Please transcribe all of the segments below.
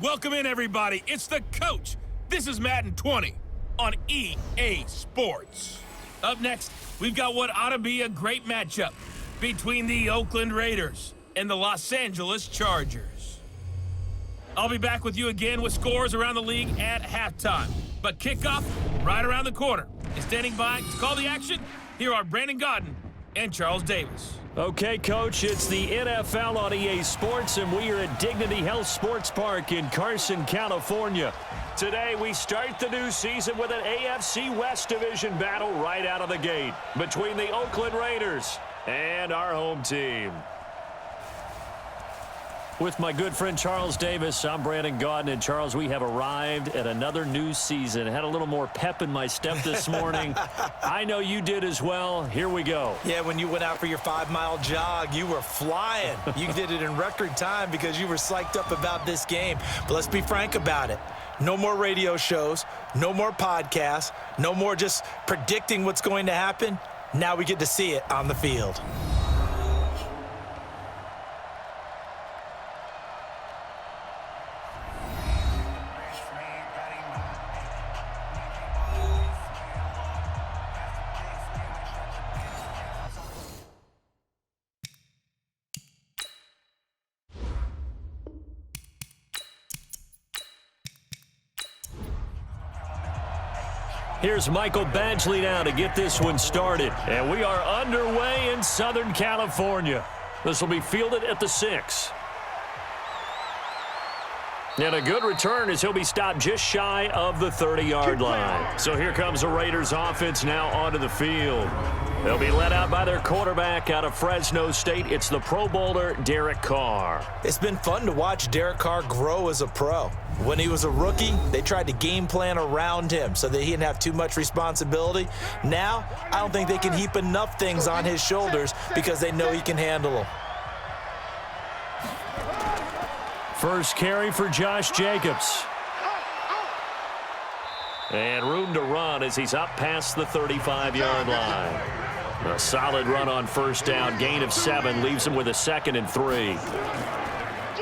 Welcome in, everybody. It's the coach. This is Madden 20 on EA Sports. Up next, we've got what ought to be a great matchup between the Oakland Raiders and the Los Angeles Chargers. I'll be back with you again with scores around the league at halftime. But kickoff right around the corner. And standing by to call the action, here are Brandon Godden and Charles Davis. Okay, Coach, it's the NFL on EA Sports, and we are at Dignity Health Sports Park in Carson, California. Today, we start the new season with an AFC West Division battle right out of the gate between the Oakland Raiders and our home team. With my good friend Charles Davis, I'm Brandon Godden. And Charles, we have arrived at another new season. I had a little more pep in my step this morning. I know you did as well. Here we go. Yeah, when you went out for your 5-mile jog, you were flying. You did it in record time because you were psyched up about this game. But let's be frank about it. No more radio shows, no more podcasts, no more just predicting what's going to happen. Now we get to see it on the field. Here's Michael Badgley now to get this one started. And we are underway in Southern California. This will be fielded at the 6. And a good return as he'll be stopped just shy of the 30-yard line. So here comes the Raiders offense now onto the field. They'll be led out by their quarterback out of Fresno State. It's the Pro Bowler, Derek Carr. It's been fun to watch Derek Carr grow as a pro. When he was a rookie, they tried to game plan around him so that he didn't have too much responsibility. Now, I don't think they can heap enough things on his shoulders because they know he can handle them. First carry for Josh Jacobs. And room to run as he's up past the 35-yard line. A solid run on first down, gain of 7, leaves him with a 2nd and 3.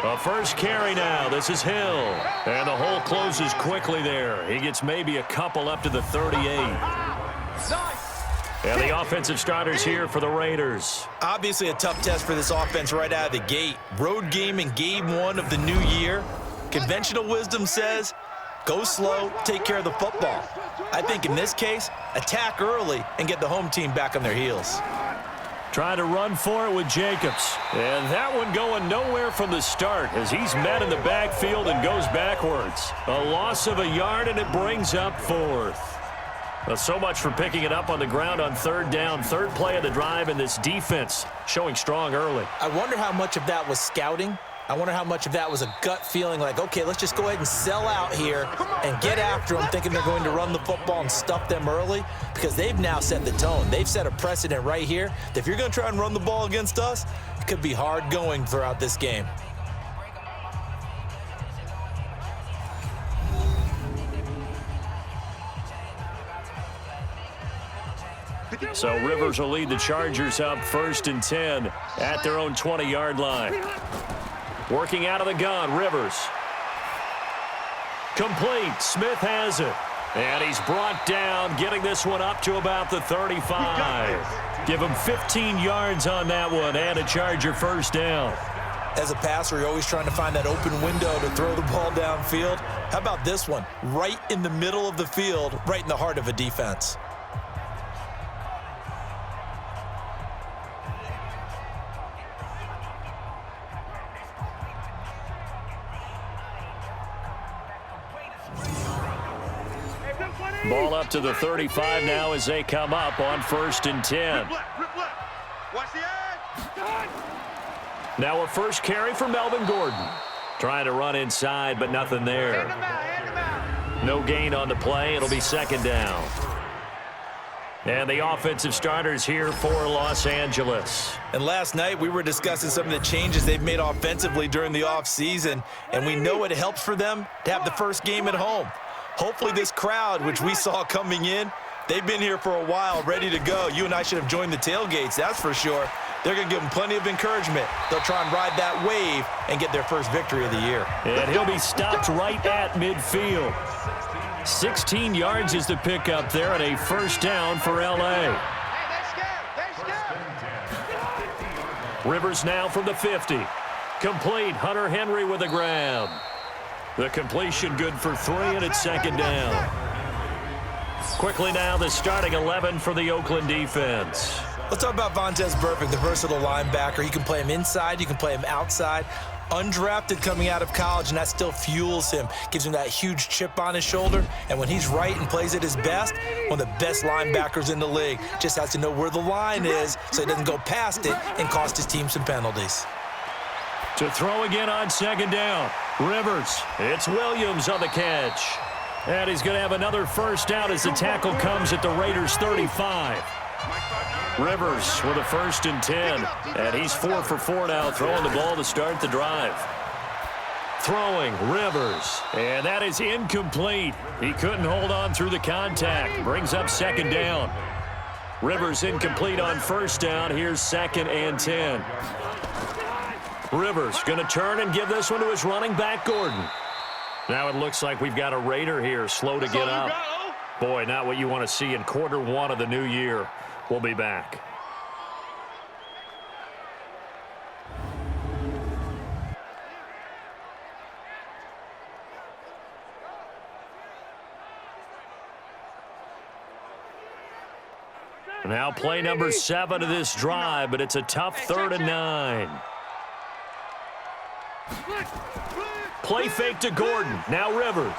A first carry now. This is Hill. And the hole closes quickly there. He gets maybe a couple up to the 38. And the offensive starters here for the Raiders. Obviously a tough test for this offense right out of the gate. Road game in game 1 of the new year. Conventional wisdom says, go slow, take care of the football. I think in this case, attack early and get the home team back on their heels. Trying to run for it with Jacobs. And that one going nowhere from the start as he's met in the backfield and goes backwards. A loss of a yard, and it brings up 4th. Well, so much for picking it up on the ground on 3rd down. 3rd play of the drive, and this defense showing strong early. I wonder how much of that was scouting. I wonder how much of that was a gut feeling like, okay, let's just go ahead and sell out here and get after them, thinking they're going to run the football and stuff them early, because they've now set the tone. They've set a precedent right here that if you're going to try and run the ball against us, it could be hard going throughout this game. So Rivers will lead the Chargers up 1st and 10 at their own 20-yard line. Working out of the gun, Rivers. Complete. Smith has it. And he's brought down, getting this one up to about the 35. Give him 15 yards on that one and a Charger first down. As a passer, you're always trying to find that open window to throw the ball downfield. How about this one? Right in the middle of the field, right in the heart of a defense. Ball up to the 35 now as they come up on 1st and 10. Now a first carry for Melvin Gordon. Trying to run inside, but nothing there. No gain on the play. It'll be 2nd down. And the offensive starters here for Los Angeles. And last night we were discussing some of the changes they've made offensively during the offseason, and we know it helps for them to have the first game at home. Hopefully this crowd, which we saw coming in, They've been here for a while, ready to go. You and I should have joined the tailgates, that's for sure. They're going to give them plenty of encouragement. They'll try and ride that wave and get their first victory of the year. And he'll be stopped right at midfield. 16 yards is the pickup there, and a first down for L.A. Rivers now from the 50. Complete. Hunter Henry with a grab. The completion good for 3, and it's second down. Quickly now, the starting 11 for the Oakland defense. Let's talk about Vontaze Burfict, the versatile linebacker. You can play him inside, you can play him outside. Undrafted coming out of college, and that still fuels him. Gives him that huge chip on his shoulder. And when he's right and plays at his best, one of the best linebackers in the league. Just has to know where the line is so he doesn't go past it and cost his team some penalties. To throw again on second down. Rivers. It's Williams on the catch. And he's going to have another first down as the tackle comes at the Raiders' 35. Rivers with a 1st and 10. And he's 4 for 4 now, throwing the ball to start the drive. Throwing, Rivers. And that is incomplete. He couldn't hold on through the contact. Brings up second down. Rivers incomplete on first down. Here's 2nd and 10. Rivers going to turn and give this one to his running back, Gordon. Now it looks like we've got a Raider here, slow to get up. Boy, not what you want to see in quarter 1 of the new year. We'll be back. Now play number 7 of this drive, but it's a tough 3rd and 9. Play fake to Gordon. Now Rivers.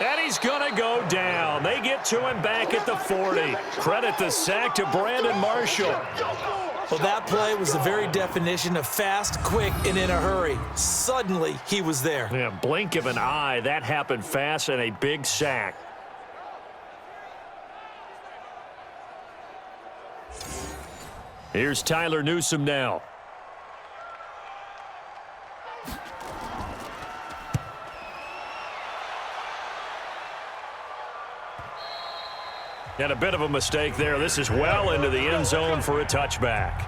And he's going to go down. They get to him back at the 40. Credit the sack to Brandon Marshall. Well, that play was the very definition of fast, quick, and in a hurry. Suddenly, he was there. Yeah, blink of an eye. That happened fast, and a big sack. Here's Tyler Newsome now. And a bit of a mistake there. This is well into the end zone for a touchback.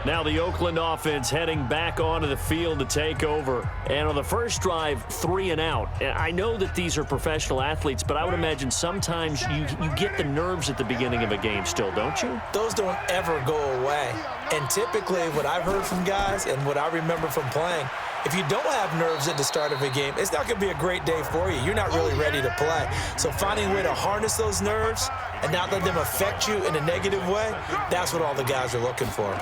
Now the Oakland offense heading back onto the field to take over. And on the first drive, 3 and out. And I know that these are professional athletes, but I would imagine sometimes you get the nerves at the beginning of a game still, don't you? Those don't ever go away. And typically what I've heard from guys and what I remember from playing, if you don't have nerves at the start of a game, it's not going to be a great day for you. You're not really ready to play. So finding a way to harness those nerves and not let them affect you in a negative way, that's what all the guys are looking for.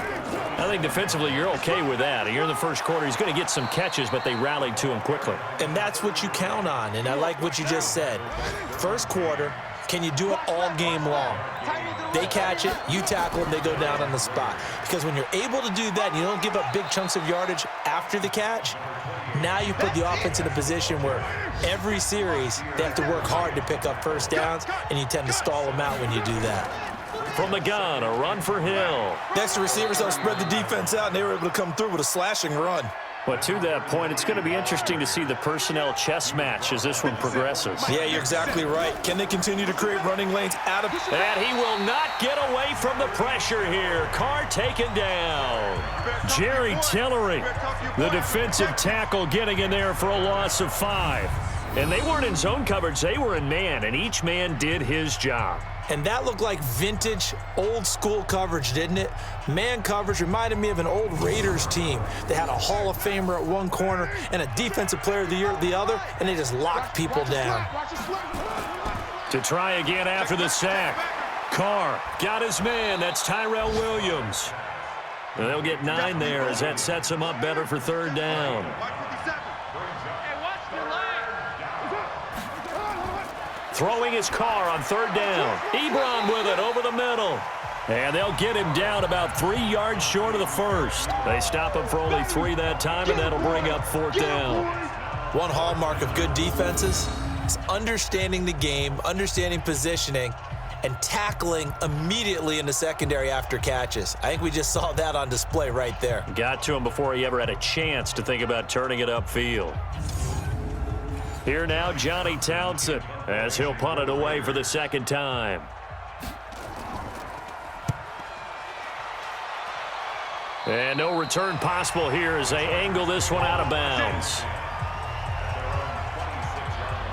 I think defensively you're okay with that. You're in the first quarter. He's going to get some catches, but they rallied to him quickly. And that's what you count on, and I like what you just said. First quarter, can you do it all game long? They catch it, you tackle them, they go down on the spot. Because when you're able to do that and you don't give up big chunks of yardage after the catch, now you put the offense in a position where every series they have to work hard to pick up first downs, and you tend to stall them out when you do that. From the gun, a run for Hill. Next, the receivers don't spread the defense out, and they were able to come through with a slashing run. But to that point, it's going to be interesting to see the personnel chess match as this one progresses. Yeah, you're exactly right. Can they continue to create running lanes out of... And he will not get away from the pressure here. Carr taken down. Jerry Tillery, the defensive tackle, getting in there for a loss of 5. And they weren't in zone coverage. They were in man, and each man did his job. And that looked like vintage, old-school coverage, didn't it? Man coverage reminded me of an old Raiders team. They had a Hall of Famer at one corner and a Defensive Player of the Year at the other, and they just locked people down. To try again after the sack. Carr got his man. That's Tyrell Williams. And they'll get 9 there as that sets him up better for 3rd down. Throwing his Carr on 3rd down. Ebron with it over the middle. And they'll get him down about 3 yards short of the first. They stop him for only 3 that time, and that'll bring up 4th down. One hallmark of good defenses is understanding the game, understanding positioning, and tackling immediately in the secondary after catches. I think we just saw that on display right there. Got to him before he ever had a chance to think about turning it upfield. Here now, Johnny Townsend, as he'll punt it away for the second time. And no return possible here as they angle this one out of bounds.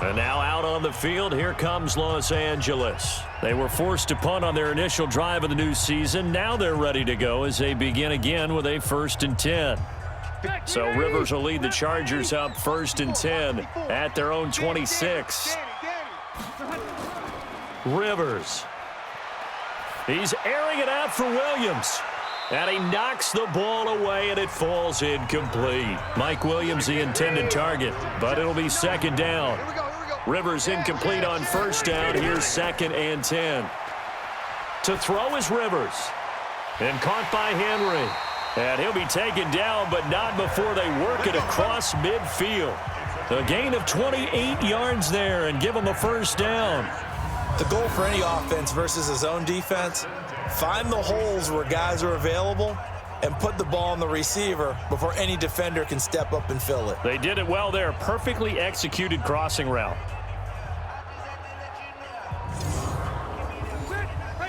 And now out on the field, here comes Los Angeles. They were forced to punt on their initial drive of the new season. Now they're ready to go as they begin again with a 1st and 10. So Rivers will lead the Chargers up 1st and 10 at their own 26. Rivers. He's airing it out for Williams. And he knocks the ball away, and it falls incomplete. Mike Williams, the intended target, but it'll be 2nd down. Rivers incomplete on 1st down. Here's 2nd and 10. To throw is Rivers. And caught by Henry. And he'll be taken down, but not before they work it across midfield. A gain of 28 yards there and give him a 1st down. The goal for any offense versus his own defense, find the holes where guys are available and put the ball on the receiver before any defender can step up and fill it. They did it well there. Perfectly executed crossing route.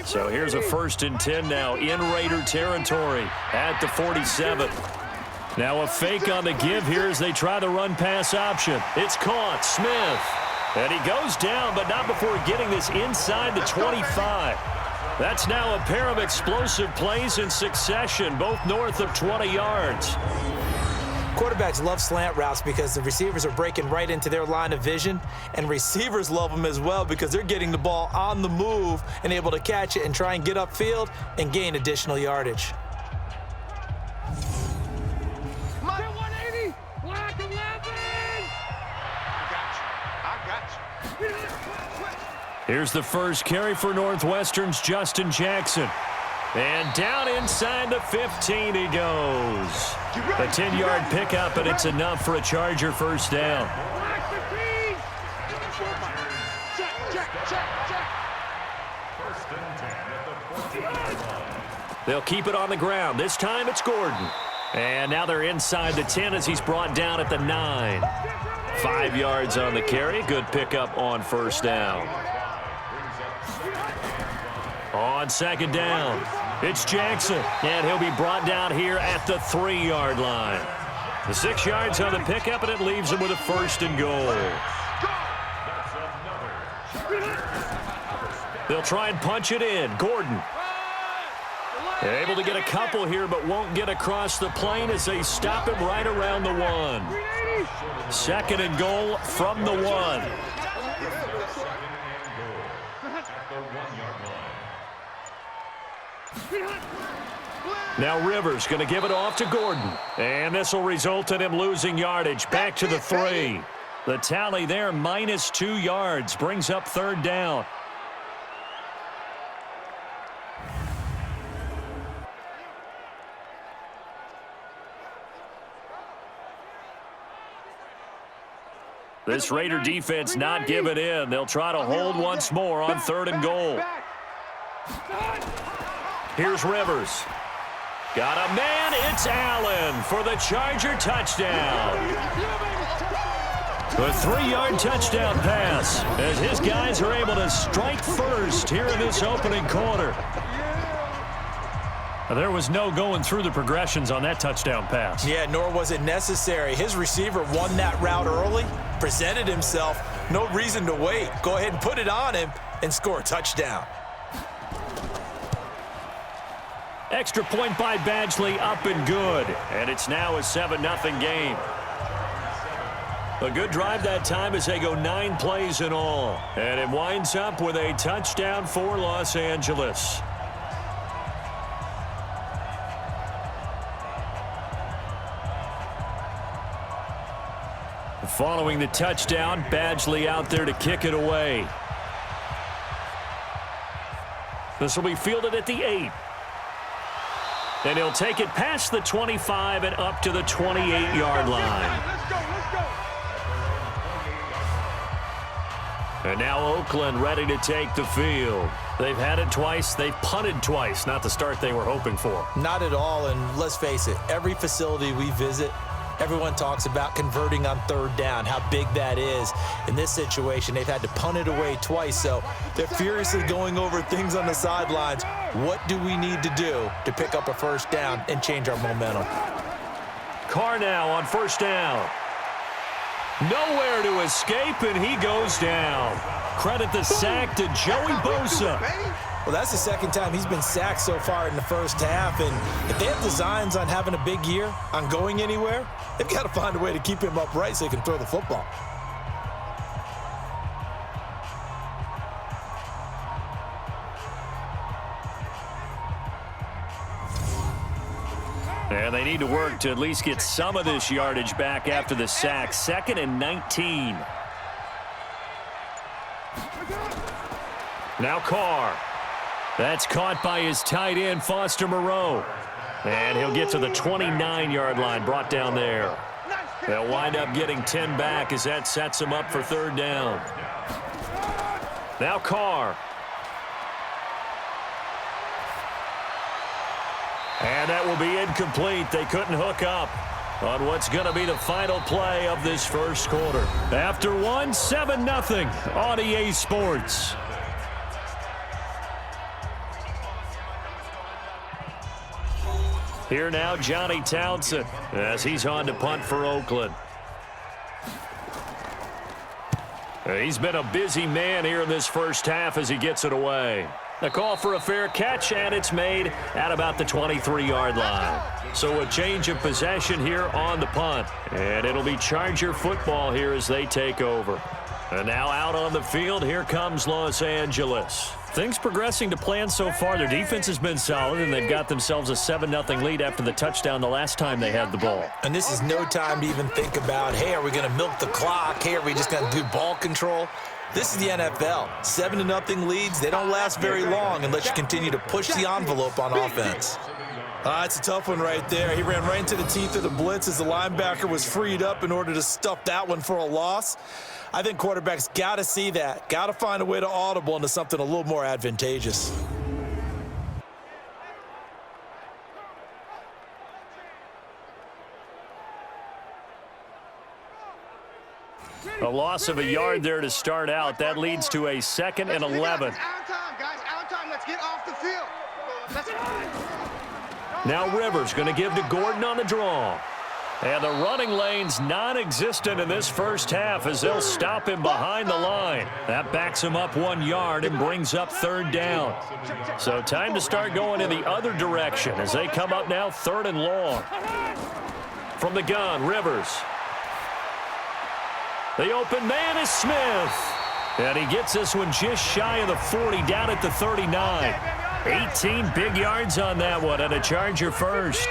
So here's a 1st and 10 now in Raider territory at the 47. Now a fake on the give here as they try the run-pass option. It's caught. Smith. And he goes down, but not before getting this inside the 25. That's now a pair of explosive plays in succession, both north of 20 yards. Quarterbacks love slant routes because the receivers are breaking right into their line of vision, and receivers love them as well because they're getting the ball on the move and able to catch it and try and get upfield and gain additional yardage. Here's the first carry for Northwestern's Justin Jackson. And down inside the 15 he goes. A 10-yard pickup, and it's enough for a Charger 1st down. They'll keep it on the ground. This time it's Gordon. And now they're inside the 10 as he's brought down at the 9. 5 yards on the carry. Good pickup on 1st down. On 2nd down, it's Jackson, and he'll be brought down here at the 3-yard line. The 6 yards on the pickup, and it leaves him with a 1st and goal. They'll try and punch it in. Gordon. Able to get a couple here, but won't get across the plane as they stop him right around the 1. 2nd and goal from the 1. Now Rivers going to give it off to Gordon. And this will result in him losing yardage. Back to the 3. The tally there, minus 2 yards. Brings up 3rd down. This Raider defense not giving in. They'll try to hold once more on 3rd and goal. Here's Rivers. Got a man. It's Allen for the Charger touchdown. A 3-yard touchdown pass as his guys are able to strike first here in this opening quarter. There was no going through the progressions on that touchdown pass. Yeah, nor was it necessary. His receiver won that route early, presented himself. No reason to wait. Go ahead and put it on him and score a touchdown. Extra point by Badgley, up and good. And it's now a 7-0 game. A good drive that time as they go 9 plays in all. And it winds up with a touchdown for Los Angeles. Following the touchdown, Badgley out there to kick it away. This will be fielded at the 8. And he'll take it past the 25 and up to the 28-yard line. And now Oakland ready to take the field. They've had it twice. They've punted twice. Not the start they were hoping for. Not at all, and let's face it, every facility we visit, Everyone talks about converting on third down, how big that is. In this situation, they've had to punt it away twice, so they're furiously going over things on the sidelines. What do we need to do to pick up a first down and change our momentum? Carr now on first down. Nowhere to escape, and he goes down. Credit the sack to Joey Bosa. Well, that's the second time he's been sacked so far in the first half, and if they have designs on having a big year, on going anywhere, they've got to find a way to keep him upright so he can throw the football. And they need to work to at least get some of this yardage back after the sack. 2nd and 19. Now Carr. That's caught by his tight end, Foster Moreau. And he'll get to the 29-yard line, brought down there. They'll wind up getting 10 back as that sets them up for third down. Now Carr. And that will be incomplete. They couldn't hook up on what's going to be the final play of this first quarter. After one, 7-0 on EA Sports. Here now, Johnny Townsend, as he's on to punt for Oakland. He's been a busy man here in this first half as he gets it away. A call for a fair catch, and it's made at about the 23-yard line. So a change of possession here on the punt. And it'll be Charger football here as they take over. And now out on the field, here comes Los Angeles. Things progressing to plan so far. Their defense has been solid, and they've got themselves a 7-0 lead after the touchdown the last time they had the ball. And this is no time to even think about, hey, are we going to milk the clock? Hey, are we just going to do ball control? This is the NFL. 7-0 leads, they don't last very long unless you continue to push the envelope on offense. It's a tough one right there. He ran right into the teeth of the blitz as the linebacker was freed up in order to stuff that one for a loss. I think quarterbacks got to see that, got to find a way to audible into something a little more advantageous. A loss of a yard there to start out. That leads to a 2nd and 11. Out of time, guys. Out of time. Let's get off the field. Now Rivers going to give to Gordon on the draw. And the running lane's non-existent in this first half as they'll stop him behind the line. That backs him up 1 yard and brings up third down. So time to start going in the other direction as they come up now 3rd and long. From the gun, Rivers. The open man is Smith. And he gets this one just shy of the 40, down at the 39. 18 big yards on that one, and a Charger first.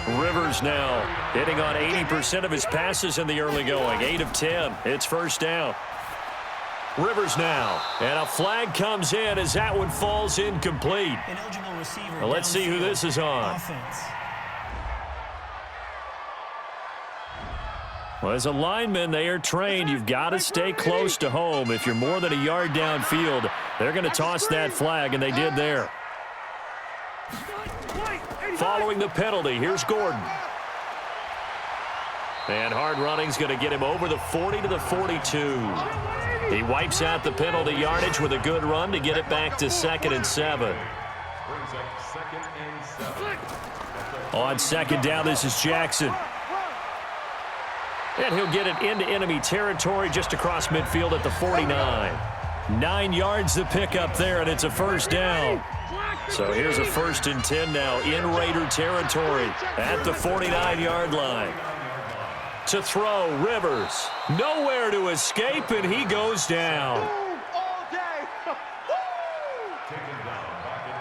Rivers now hitting on 80% of his passes in the early going. 8 of 10. It's first down. Rivers now. And a flag comes in as that one falls incomplete. Well, let's see who this is on. Well, as a lineman, they are trained. You've got to stay close to home. If you're more than a yard downfield, they're going to toss that flag, and they did there. Following the penalty, here's Gordon. And hard running's going to get him over the 40 to the 42. He wipes out the penalty yardage with a good run to get it back to 2nd and 7. On second down, this is Jackson. And he'll get it into enemy territory just across midfield at the 49. 9 yards to pick up there, and it's a first down. So here's a 1st and 10 now in Raider territory at the 49-yard line. To throw, Rivers. Nowhere to escape, and he goes down.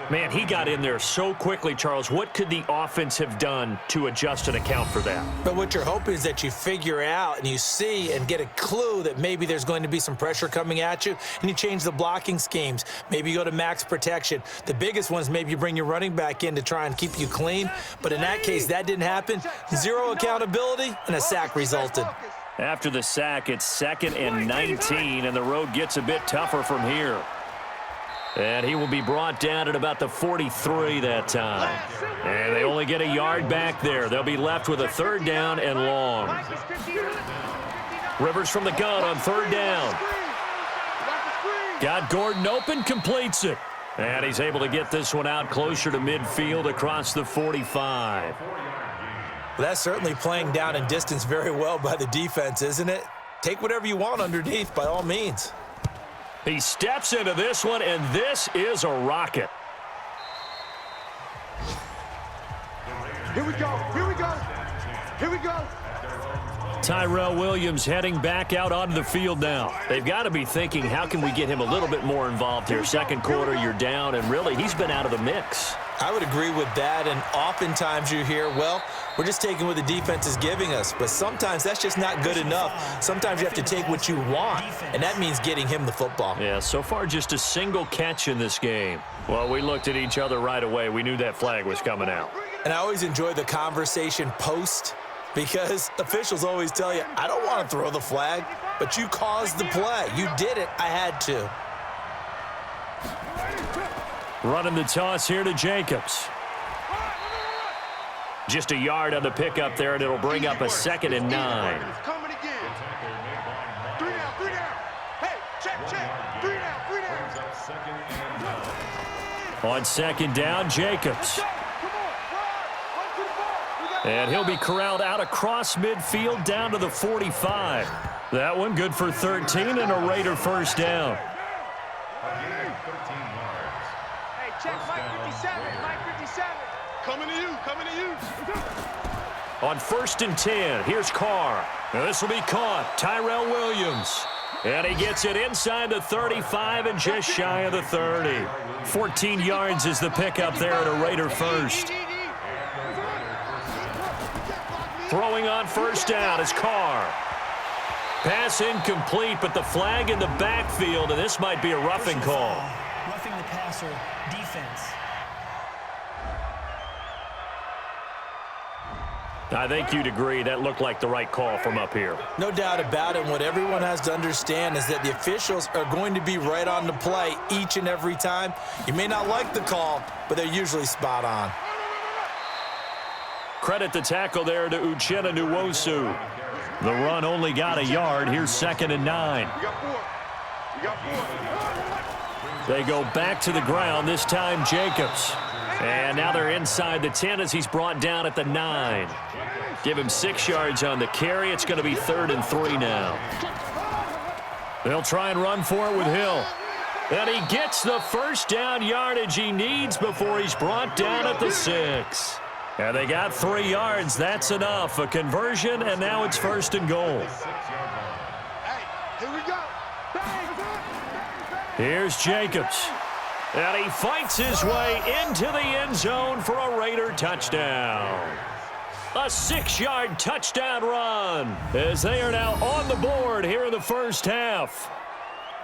Man, he got in there so quickly, Charles. What could the offense have done to adjust and account for that? But what you're hoping is that you figure out and you see and get a clue that maybe there's going to be some pressure coming at you, and you change the blocking schemes. Maybe you go to max protection. The biggest one is maybe you bring your running back in to try and keep you clean. But in that case, that didn't happen. 0 accountability, and a sack resulted. After the sack, it's 2nd and 19, and the road gets a bit tougher from here. And he will be brought down at about the 43 that time. And they only get a yard back there. They'll be left with a 3rd down and long. Rivers from the gun on 3rd down. Got Gordon open, completes it. And he's able to get this one out closer to midfield across the 45. That's certainly playing down in distance very well by the defense, isn't it? Take whatever you want underneath, by all means. He steps into this one, and this is a rocket. Here we go. Here we go. Here we go. Tyrell Williams heading back out onto the field now. They've got to be thinking, how can we get him a little bit more involved here? Second quarter, you're down, and really, he's been out of the mix. I would agree with that, and oftentimes you hear, well, we're just taking what the defense is giving us, but sometimes that's just not good enough. Sometimes you have to take what you want, and that means getting him the football. Yeah, so far just a single catch in this game. Well, we looked at each other right away. We knew that flag was coming out. And I always enjoy the conversation post, because officials always tell you, I don't want to throw the flag, but you caused the play. You did it. I had to. Running the toss here to Jacobs. Just a yard on the pickup there, and it'll bring up a 2nd and 9. It's coming again. 3 down, 3 down. Hey, check. 3 down, 3 down. On 2nd down, Jacobs. And he'll be corralled out across midfield down to the 45. That one good for 13 and a Raider 1st down. Hey, check Mike 57. Mike 57. Coming to you. On 1st and 10, here's Carr. Now this will be caught. Tyrell Williams. And he gets it inside the 35 and just shy of the 30. 14 yards is the pickup there at a Raider 1st. Throwing on 1st down is Carr. Pass incomplete, but the flag in the backfield, and this might be a roughing call. Roughing the passer, defense. I think you'd agree that looked like the right call from up here. No doubt about it. What everyone has to understand is that the officials are going to be right on the play each and every time. You may not like the call, but they're usually spot on. Credit the tackle there to Uchenna Nwosu. The run only got a yard. Here's 2nd and 9. We got 4. They go back to the ground, this time Jacobs. And now they're inside the 10 as he's brought down at the 9. Give him 6 yards on the carry. It's going to be 3rd and 3 now. They'll try and run for it with Hill. And he gets the 1st down yardage he needs before he's brought down at the 6. And they got 3 yards. That's enough. A conversion, and now it's 1st and goal. Hey, here we go. Here's Jacobs. And he fights his way into the end zone for a Raider touchdown. A 6-yard touchdown run as they are now on the board here in the 1st half.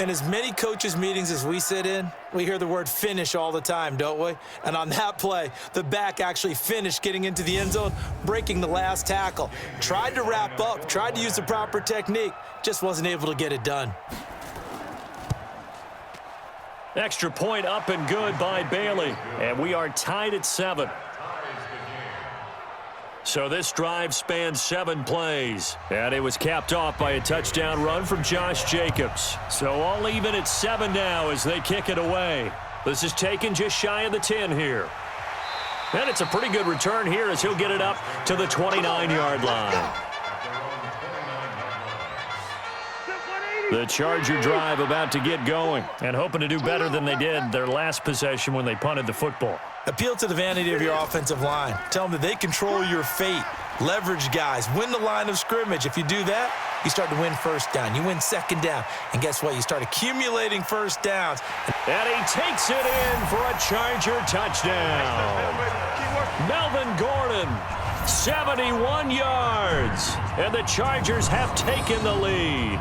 In as many coaches' meetings as we sit in, we hear the word finish all the time, don't we? And on that play, the back actually finished getting into the end zone, breaking the last tackle. Tried to wrap up, tried to use the proper technique, just wasn't able to get it done. Extra point up and good by Bailey. And we are tied at 7. So this drive spans 7 plays. And it was capped off by a touchdown run from Josh Jacobs. So all even at 7 now as they kick it away. This is taken just shy of the 10 here. And it's a pretty good return here as he'll get it up to the 29-yard line. The Charger drive about to get going and hoping to do better than they did their last possession when they punted the football. Appeal to the vanity of your offensive line. Tell them that they control your fate. Leverage guys. Win the line of scrimmage. If you do that, you start to win 1st down. You win 2nd down. And guess what? You start accumulating 1st downs. And he takes it in for a Charger touchdown. Melvin Gordon, 71 yards. And the Chargers have taken the lead.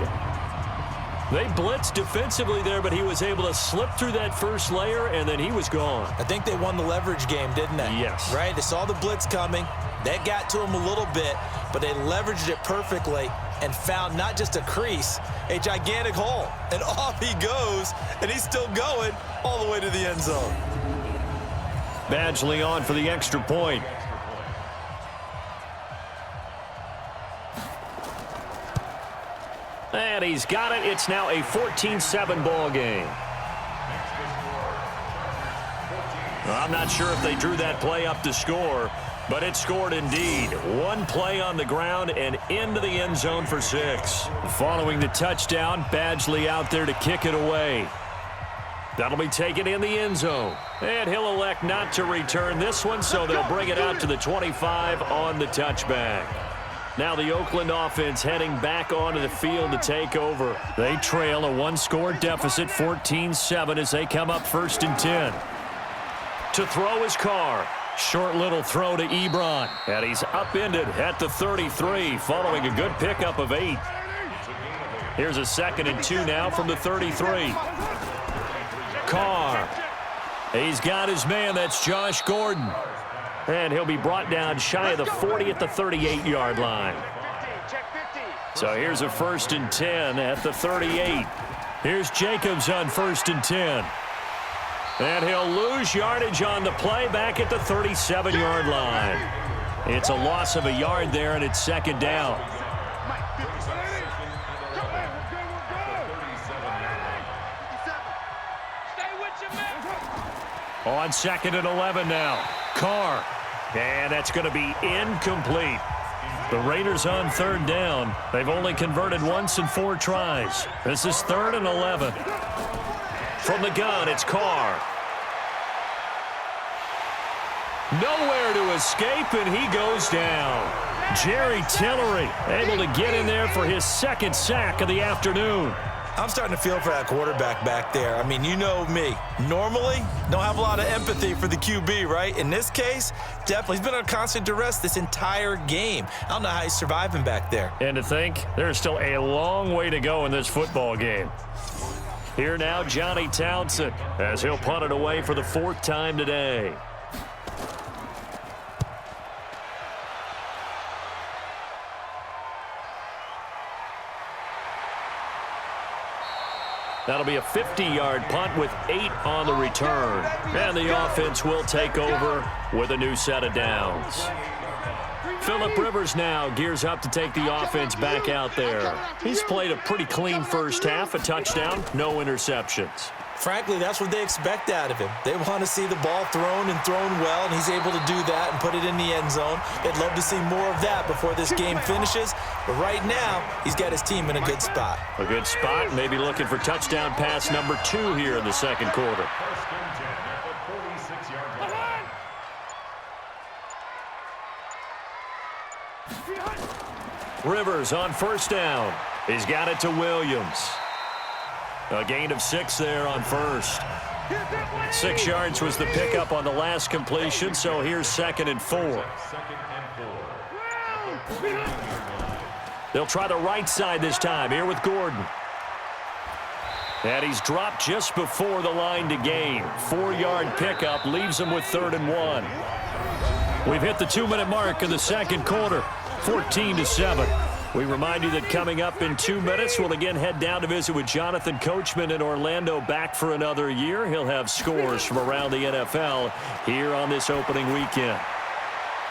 They blitzed defensively there, but he was able to slip through that first layer, and then he was gone. I think they won the leverage game, didn't they? Yes. Right? They saw the blitz coming. That got to them a little bit, but they leveraged it perfectly and found not just a crease, a gigantic hole. And off he goes, and he's still going all the way to the end zone. Badgley on for the extra point. And he's got it. It's now a 14-7 ball game. I'm not sure if they drew that play up to score, but it scored indeed. One play on the ground and into the end zone for 6. Following the touchdown, Badgley out there to kick it away. That'll be taken in the end zone. And he'll elect not to return this one, so they'll bring it out to the 25 on the touchback. Now the Oakland offense heading back onto the field to take over. They trail a one-score deficit, 14-7, as they come up 1st and 10. To throw his Carr. Short little throw to Ebron. And he's upended at the 33 following a good pickup of 8. Here's a 2nd and 2 now from the 33. Carr. He's got his man. That's Josh Gordon. And he'll be brought down shy of the 40 at the 38-yard line. So here's a 1st and 10 at the 38. Here's Jacobs on 1st and 10. And he'll lose yardage on the play back at the 37-yard line. It's a loss of a yard there, and it's 2nd down. On 2nd and 11 now. Carr. And that's going to be incomplete. The Raiders on 3rd down. They've only converted once in 4 tries. This is 3rd and 11. From the gun, it's Carr. Nowhere to escape, and he goes down. Jerry Tillery able to get in there for his 2nd sack of the afternoon. I'm starting to feel for that quarterback back there. I mean, you know me. Normally, don't have a lot of empathy for the QB, right? In this case, definitely. He's been under constant duress this entire game. I don't know how he's surviving back there. And to think, there's still a long way to go in this football game. Here now, Johnny Townsend, as he'll punt it away for the 4th time today. That'll be a 50-yard punt with 8 on the return. And the offense will take over with a new set of downs. Phillip Rivers now gears up to take the offense back out there. He's played a pretty clean first half, a touchdown, no interceptions. Frankly, that's what they expect out of him. They want to see the ball thrown and thrown well, and he's able to do that and put it in the end zone. They'd love to see more of that before this game finishes. But right now, he's got his team in a good spot. A good spot, maybe looking for touchdown pass number 2 here in the 2nd quarter. Rivers on 1st down. He's got it to Williams. A gain of 6 there on 1st. 6 yards was the pickup on the last completion, so here's 2nd and 4. They'll try the right side this time, here with Gordon. And he's dropped just before the line to gain. 4-yard pickup leaves him with 3rd and 1. We've hit the 2-minute mark in the 2nd quarter, 14-7. We remind you that coming up in 2 minutes, we'll again head down to visit with Jonathan Coachman in Orlando, back for another year. He'll have scores from around the NFL here on this opening weekend.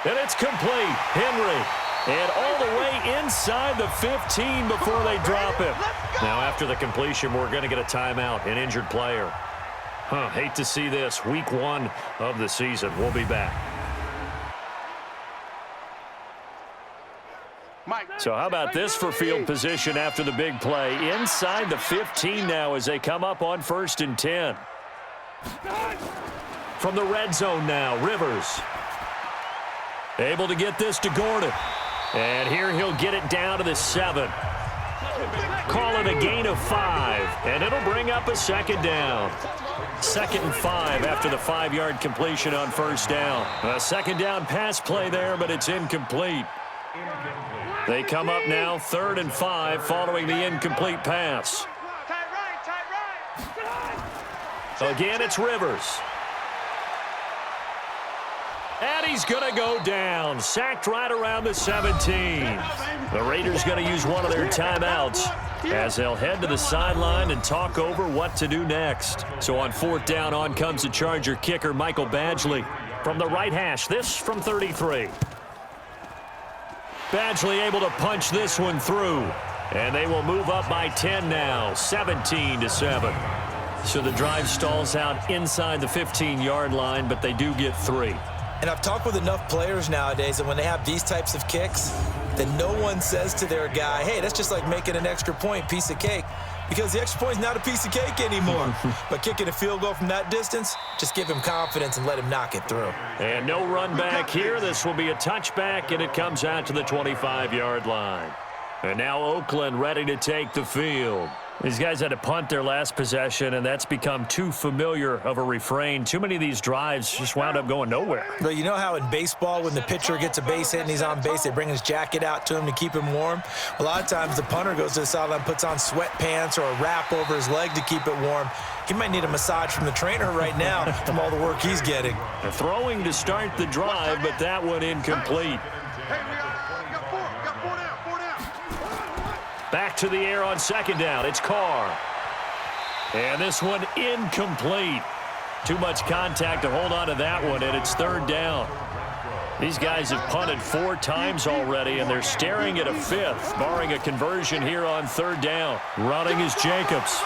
And it's complete. Henry. And all the way inside the 15 before they drop him. Now, after the completion, we're going to get a timeout, an injured player. Hate to see this. Week 1 of the season. We'll be back. So how about this for field position after the big play? Inside the 15 now as they come up on 1st and 10. From the red zone now, Rivers. Able to get this to Gordon. And here he'll get it down to the 7. Call it a gain of 5, and it'll bring up a 2nd down. 2nd and 5 after the 5-yard completion on 1st down. A 2nd down pass play there, but it's incomplete. They come up now 3rd and 5 following the incomplete pass. Again, it's Rivers. And he's going to go down. Sacked right around the 17. The Raiders going to use one of their timeouts as they'll head to the sideline and talk over what to do next. So on 4th down, on comes the Charger kicker, Michael Badgley. From the right hash, this from 33. Badgley able to punch this one through. And they will move up by 10 now, 17-7. So the drive stalls out inside the 15-yard line, but they do get 3. And I've talked with enough players nowadays that when they have these types of kicks, that no one says to their guy, hey, that's just like making an extra point, piece of cake. Because the extra point is not a piece of cake anymore. But kicking a field goal from that distance, just give him confidence and let him knock it through. And no run back here. This will be a touchback, and it comes out to the 25-yard line. And now Oakland ready to take the field. These guys had to punt their last possession, and that's become too familiar of a refrain. Too many of these drives just wound up going nowhere. But you know how in baseball, when the pitcher gets a base hit and he's on base, they bring his jacket out to him to keep him warm? A lot of times the punter goes to the sideline, puts on sweatpants or a wrap over his leg to keep it warm. He might need a massage from the trainer right now from all the work he's getting. Throwing to start the drive, but that one incomplete. Hey, we got four down. Back to the air on 2nd down. It's Carr. And this one incomplete. Too much contact to hold on to that one, and it's 3rd down. These guys have punted 4 times already, and they're staring at a 5th, barring a conversion here on 3rd down. Running is Jacobs.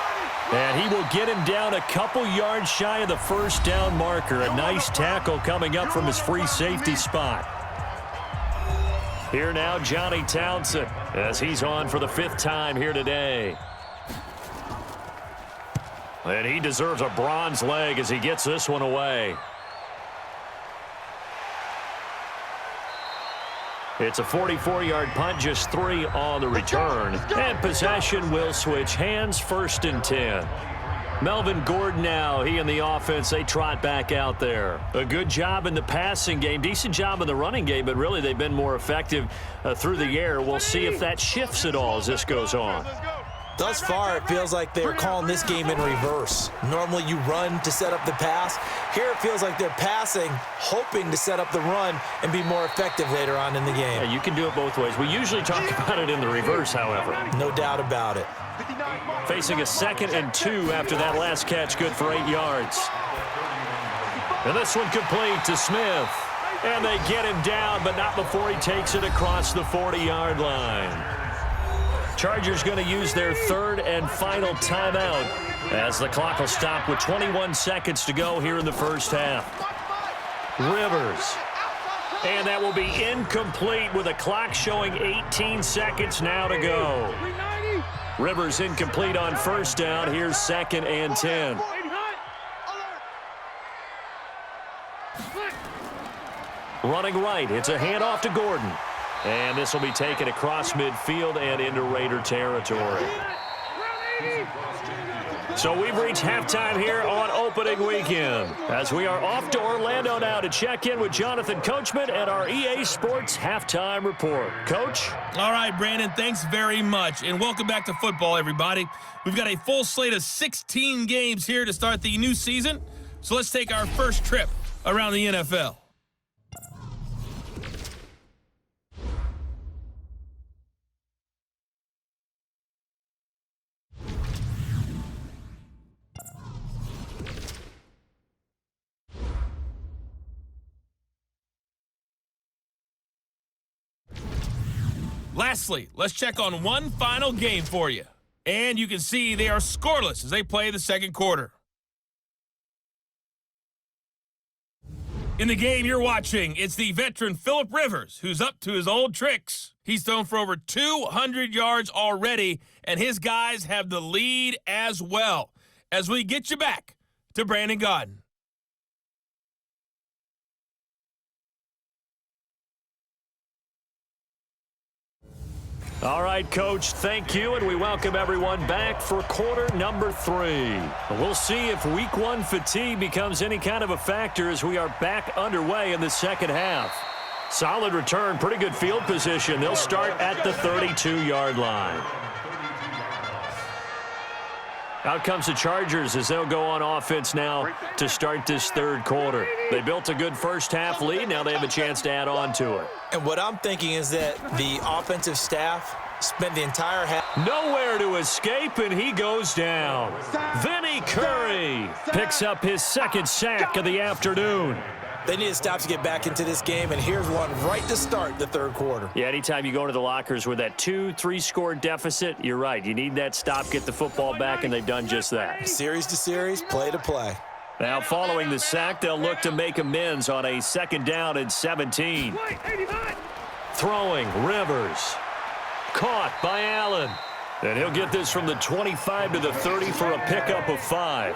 And he will get him down a couple yards shy of the 1st down marker. A nice tackle coming up from his free safety spot. Here now, Johnny Townsend, as he's on for the 5th time here today. And he deserves a bronze leg as he gets this one away. It's a 44-yard punt, just 3 on the return. And possession will switch hands, 1st and 10. Melvin Gordon now, he and the offense, they trot back out there. A good job in the passing game, decent job in the running game, but really they've been more effective through the air. We'll see if that shifts at all as this goes on. Thus far, it feels like they're calling this game in reverse. Normally you run to set up the pass. Here it feels like they're passing, hoping to set up the run and be more effective later on in the game. Yeah, you can do it both ways. We usually talk about it in the reverse, however. No doubt about it. Facing a 2nd and 2 after that last catch, good for 8 yards. And this one complete to Smith. And they get him down, but not before he takes it across the 40-yard line. Chargers going to use their 3rd and final timeout as the clock will stop with 21 seconds to go here in the 1st half. Rivers. And that will be incomplete with a clock showing 18 seconds now to go. Rivers incomplete on 1st down. Here's 2nd and 10. Running right. It's a handoff to Gordon. And this will be taken across midfield and into Raider territory. So we've reached halftime here on opening weekend as we are off to Orlando now to check in with Jonathan Coachman and our EA Sports halftime report. Coach? All right, Brandon, thanks very much. And welcome back to football, everybody. We've got a full slate of 16 games here to start the new season. So let's take our first trip around the NFL. Lastly, let's check on one final game for you. And you can see they are scoreless as they play the 2nd quarter. In the game you're watching, it's the veteran Phillip Rivers, who's up to his old tricks. He's thrown for over 200 yards already, and his guys have the lead as well. As we get you back to Brandon Gaudin. All right, Coach, thank you, and we welcome everyone back for quarter number 3. We'll see if week 1 fatigue becomes any kind of a factor as we are back underway in the 2nd half. Solid return, pretty good field position. They'll start at the 32-yard line. Out comes the Chargers as they'll go on offense now to start this 3rd quarter. They built a good 1st half lead. Now they have a chance to add on to it. And what I'm thinking is that the offensive staff spent the entire half Nowhere to escape, and he goes down. Vinny Curry picks up his second sack of the afternoon. They need to stop to get back into this game, and here's one right to start the third quarter. Yeah, anytime you go into the lockers with that 2-3 score deficit, you're right. You need that stop, get the football back, and they've done just that. Series to series, play to play. Now, following the sack, they'll look to make amends on a second down and 17. Throwing, Rivers. Caught by Allen. And he'll get this from the 25 to the 30 for a pickup of 5.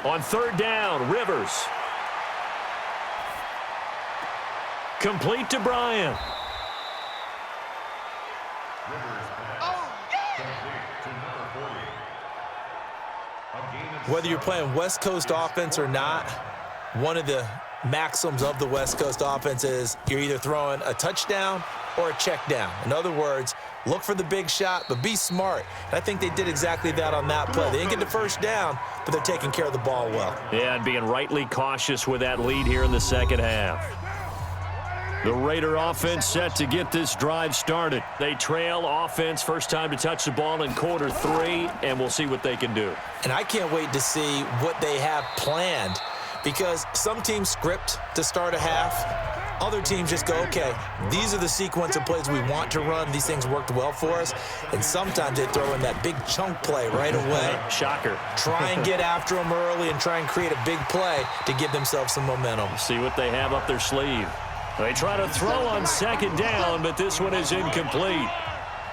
On third down, Rivers. Complete to Bryant. Whether you're playing West Coast offense or not, one of the maxims of the West Coast offense is you're either throwing a touchdown or a check down. In other words, look for the big shot, but be smart. And I think they did exactly that on that play. They didn't get the first down, but they're taking care of the ball well. Yeah, and being rightly cautious with that lead here in the second half. The Raider offense set to get this drive started. They trail offense, first time to touch the ball in quarter 3, and we'll see what they can do. And I can't wait to see what they have planned, because some teams script to start a half. Other teams just go, okay, these are the sequence of plays we want to run. These things worked well for us. And sometimes they throw in that big chunk play right away. Shocker. Try and get after them early and try and create a big play to give themselves some momentum. See what they have up their sleeve. They try to throw on second down, but this one is incomplete.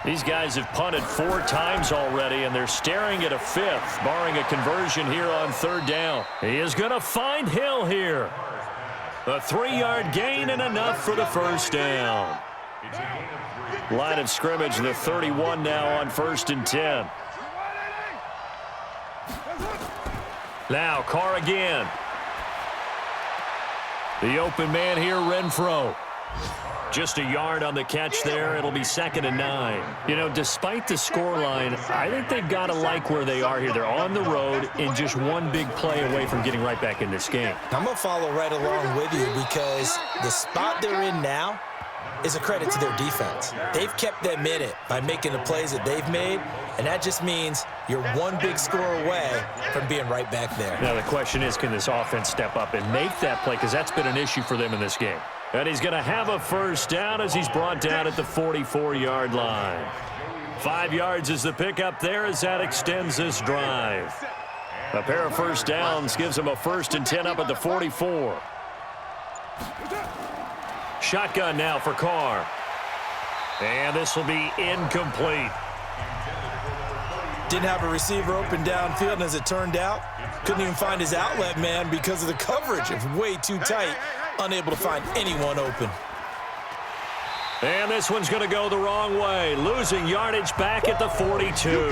These guys have punted 4 times already, and they're staring at a 5th, barring a conversion here on third down. He is going to find Hill here. A 3-yard gain and enough for the first down. Line of scrimmage, the 31 now on 1st and 10. Now Carr again. The open man here, Renfro. Just a yard on the catch there. It'll be 2nd and 9. You know, despite the scoreline, I think they've got to like where they are here. They're on the road and just one big play away from getting right back in this game. I'm going to follow right along with you, because the spot they're in now is a credit to their defense. They've kept them in it by making the plays that they've made, and that just means you're one big score away from being right back there. Now the question is, can this offense step up and make that play, because that's been an issue for them in this game. And he's going to have a first down as he's brought down at the 44-yard line. 5 yards is the pickup there as that extends this drive. A pair of first downs gives him a 1st and 10 up at the 44. Shotgun now for Carr. And this will be incomplete. Didn't have a receiver open downfield, and as it turned out, couldn't even find his outlet man because of the coverage. It's way too tight, unable to find anyone open. And this one's going to go the wrong way, losing yardage back at the 42.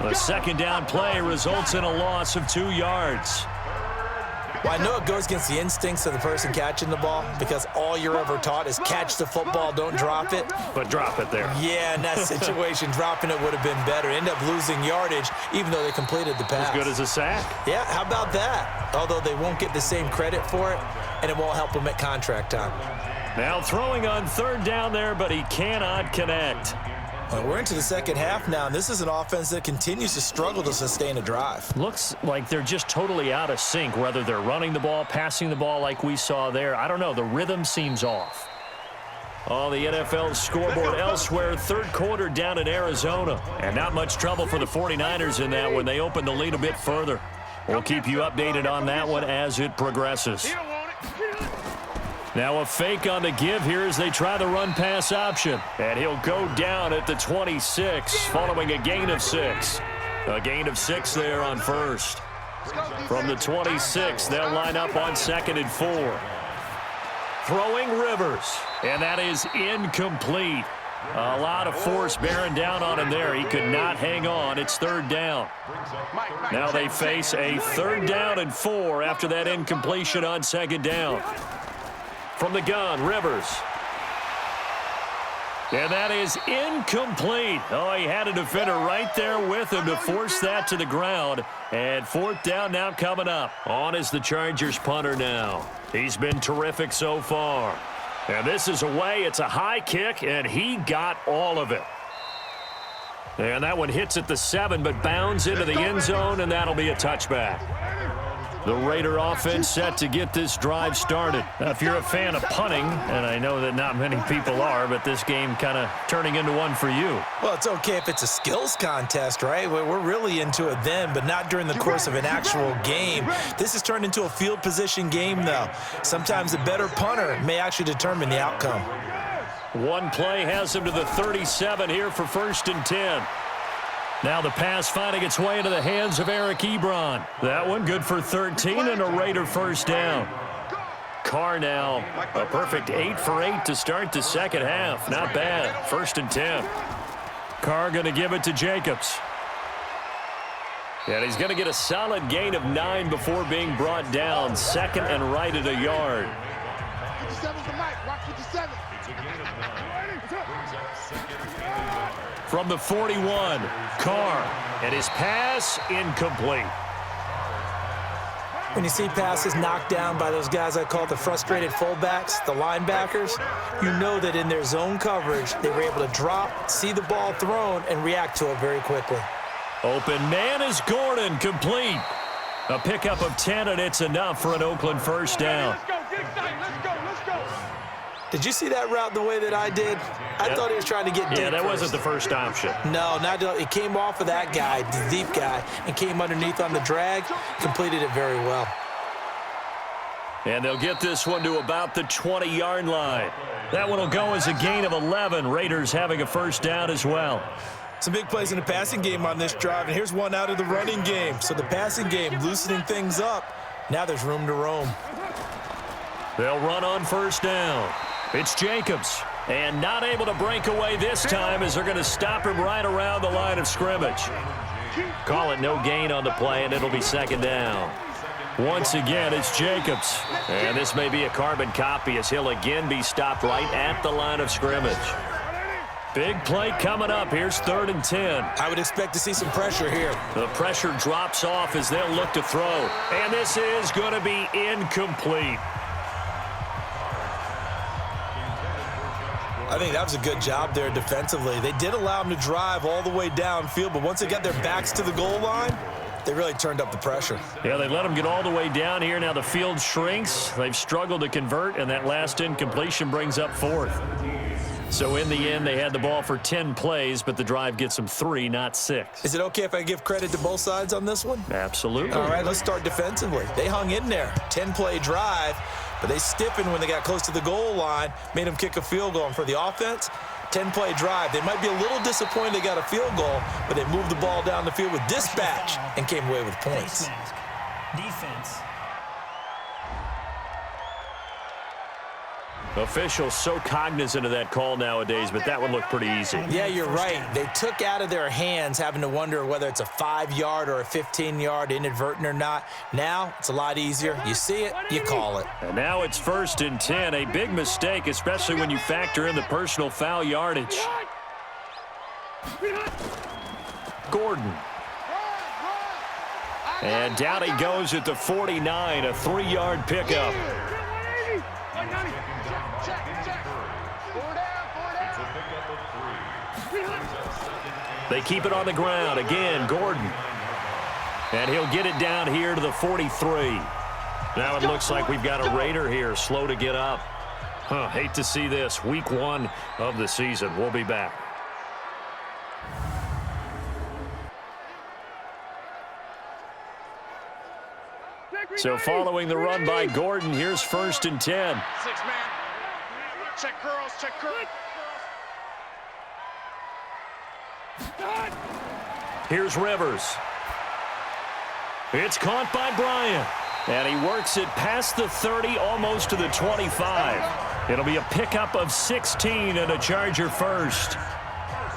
A second down play results in a loss of 2 yards. Well, I know it goes against the instincts of the person catching the ball, because all you're ever taught is catch the football, don't drop it. But drop it there. Yeah, in that situation, dropping it would have been better. End up losing yardage, even though they completed the pass. As good as a sack. Yeah, how about that? Although they won't get the same credit for it, and it won't help them at contract time. Now throwing on third down there, but he cannot connect. Well, we're into the second half now, and this is an offense that continues to struggle to sustain a drive. Looks like they're just totally out of sync, whether they're running the ball, passing the ball like we saw there. I don't know. The rhythm seems off. On the NFL scoreboard elsewhere, third quarter down in Arizona. And not much trouble for the 49ers in that when they open the lead a bit further. We'll keep you updated on that one as it progresses. Now a fake on the give here as they try the run-pass option. And he'll go down at the 26 following a gain of 6. A gain of 6 there on first. From the 26, they'll line up on 2nd and 4. Throwing Rivers. And that is incomplete. A lot of force bearing down on him there. He could not hang on. It's third down. Now they face a 3rd down and 4 after that incompletion on 2nd down. From the gun, Rivers. And that is incomplete. Oh, he had a defender right there with him to force that to the ground. And fourth down now coming up. On is the Chargers punter now. He's been terrific so far. And this is away. It's a high kick, and he got all of it. And that one hits at the 7, but bounds into the end zone, and that'll be a touchback. The Raider offense set to get this drive started. Now, if you're a fan of punting, and I know that not many people are, but this game kind of turning into one for you. Well, it's okay if it's a skills contest, right? We're really into it then, but not during the course of an actual game. This has turned into a field position game, though. Sometimes the better punter may actually determine the outcome. One play has him to the 37 here for 1st and 10. Now the pass finding its way into the hands of Eric Ebron. That one good for 13 and a Raider first down. Carr now a perfect 8 for 8 to start the second half. Not bad. 1st and 10. Carr going to give it to Jacobs. And he's going to get a solid gain of 9 before being brought down. 2nd and right at a yard. 57's the mic. Rock 57. From the 41, Carr, and his pass incomplete. When you see passes knocked down by those guys I call the frustrated fullbacks, the linebackers, you know that in their zone coverage, they were able to drop, see the ball thrown, and react to it very quickly. Open man is Gordon, complete. A pickup of 10, and it's enough for an Oakland first down. Let's go. Get excited. Let's go. Did you see that route the way that I did? I thought he was trying to get deep. Yeah, that first. wasn't the first option. No, it came off of that guy, the deep guy, and came underneath on the drag, completed it very well. And they'll get this one to about the 20-yard line. That one will go as a gain of 11. Raiders having a first down as well. Some big plays in the passing game on this drive, and here's one out of the running game. So the passing game loosening things up. Now there's room to roam. They'll run on first down. It's Jacobs. And not able to break away this time as they're going to stop him right around the line of scrimmage. Call it no gain on the play, and it'll be 2nd down. Once again, it's Jacobs. And this may be a carbon copy as he'll again be stopped right at the line of scrimmage. Big play coming up. Here's 3rd and 10. I would expect to see some pressure here. The pressure drops off as they'll look to throw. And this is going to be incomplete. I think that was a good job there defensively. They did allow them to drive all the way downfield, but once they got their backs to the goal line, they really turned up the pressure. Yeah, they let them get all the way down here. Now the field shrinks. They've struggled to convert, and that last incompletion brings up 4th. So in the end, they had the ball for 10 plays, but the drive gets them 3, not 6. Is it okay if I give credit to both sides on this one? Absolutely. All right, let's start defensively. They hung in there. 10-play drive, but they stiffened when they got close to the goal line, made them kick a field goal. And for the offense, 10-play drive. They might be a little disappointed they got a field goal, but they moved the ball down the field with dispatch and came away with points. Defense. Officials so cognizant of that call nowadays, but that one looked pretty easy. Yeah, you're right. They took out of their hands having to wonder whether it's a 5-yard or a 15-yard, inadvertent or not. Now it's a lot easier. You see it, you call it. And now it's 1st and 10. A big mistake, especially when you factor in the personal foul yardage. Gordon. And down he goes at the 49, a 3-yard pickup. They keep it on the ground. Again, Gordon. And he'll get it down here to the 43. Now it looks like we've got a Raider here, slow to get up. Hate to see this. Week 1 of the season. We'll be back. So following the run by Gordon, here's 1st and 10. 6-man. Check curls, check curls. Here's Rivers. It's caught by Bryant. And he works it past the 30, almost to the 25. It'll be a pickup of 16 and a Charger first.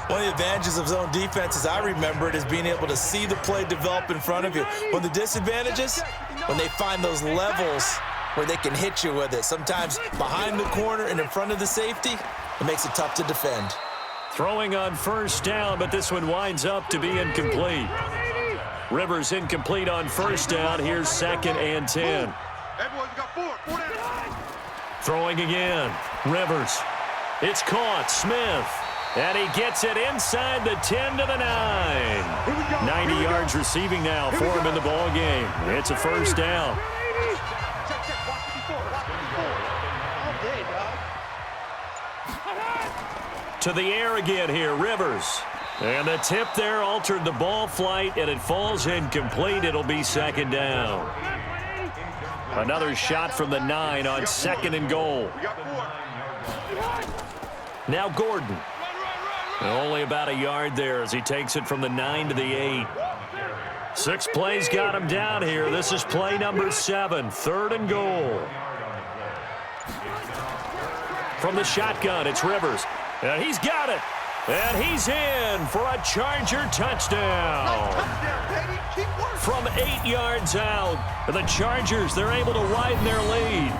One of the advantages of zone defense, as I remember it, is being able to see the play develop in front of you. One of the disadvantages, when they find those levels where they can hit you with it. Sometimes behind the corner and in front of the safety, It makes it tough to defend. Throwing on first down, but this one winds up to be incomplete. Rivers incomplete on first down. Here's 2nd and 10. Everyone's got 4 down. Throwing again. Rivers. It's caught. Smith. And he gets it inside the 10 to the 9. 90 yards receiving now for him in the ball game. It's a first down. To the air again here, Rivers. And the tip there altered the ball flight, and it falls incomplete. It'll be 2nd down. Another shot from the 9 on 2nd and goal. Now Gordon. Only about a yard there as he takes it from the 9 to the 8. 6 plays got him down here. This is play number 7, 3rd and goal. From the shotgun, it's Rivers. And he's got it. And he's in for a Charger touchdown. From 8 yards out, the Chargers, they're able to widen their lead.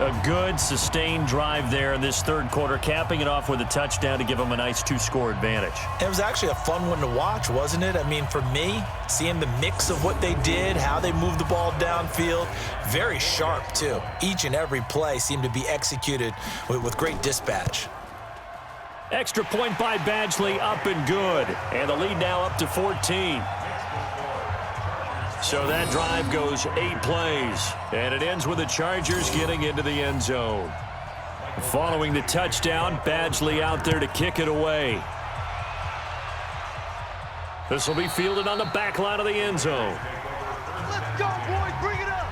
A good, sustained drive there in this 3rd quarter, capping it off with a touchdown to give them a nice 2-score advantage. It was actually a fun one to watch, wasn't it? I mean, for me, seeing the mix of what they did, how they moved the ball downfield, very sharp, too. Each and every play seemed to be executed with great dispatch. Extra point by Badgley, up and good. And the lead now up to 14. So that drive goes 8 plays. And it ends with the Chargers getting into the end zone. Following the touchdown, Badgley out there to kick it away. This will be fielded on the back line of the end zone. Let's go, boys. Bring it up.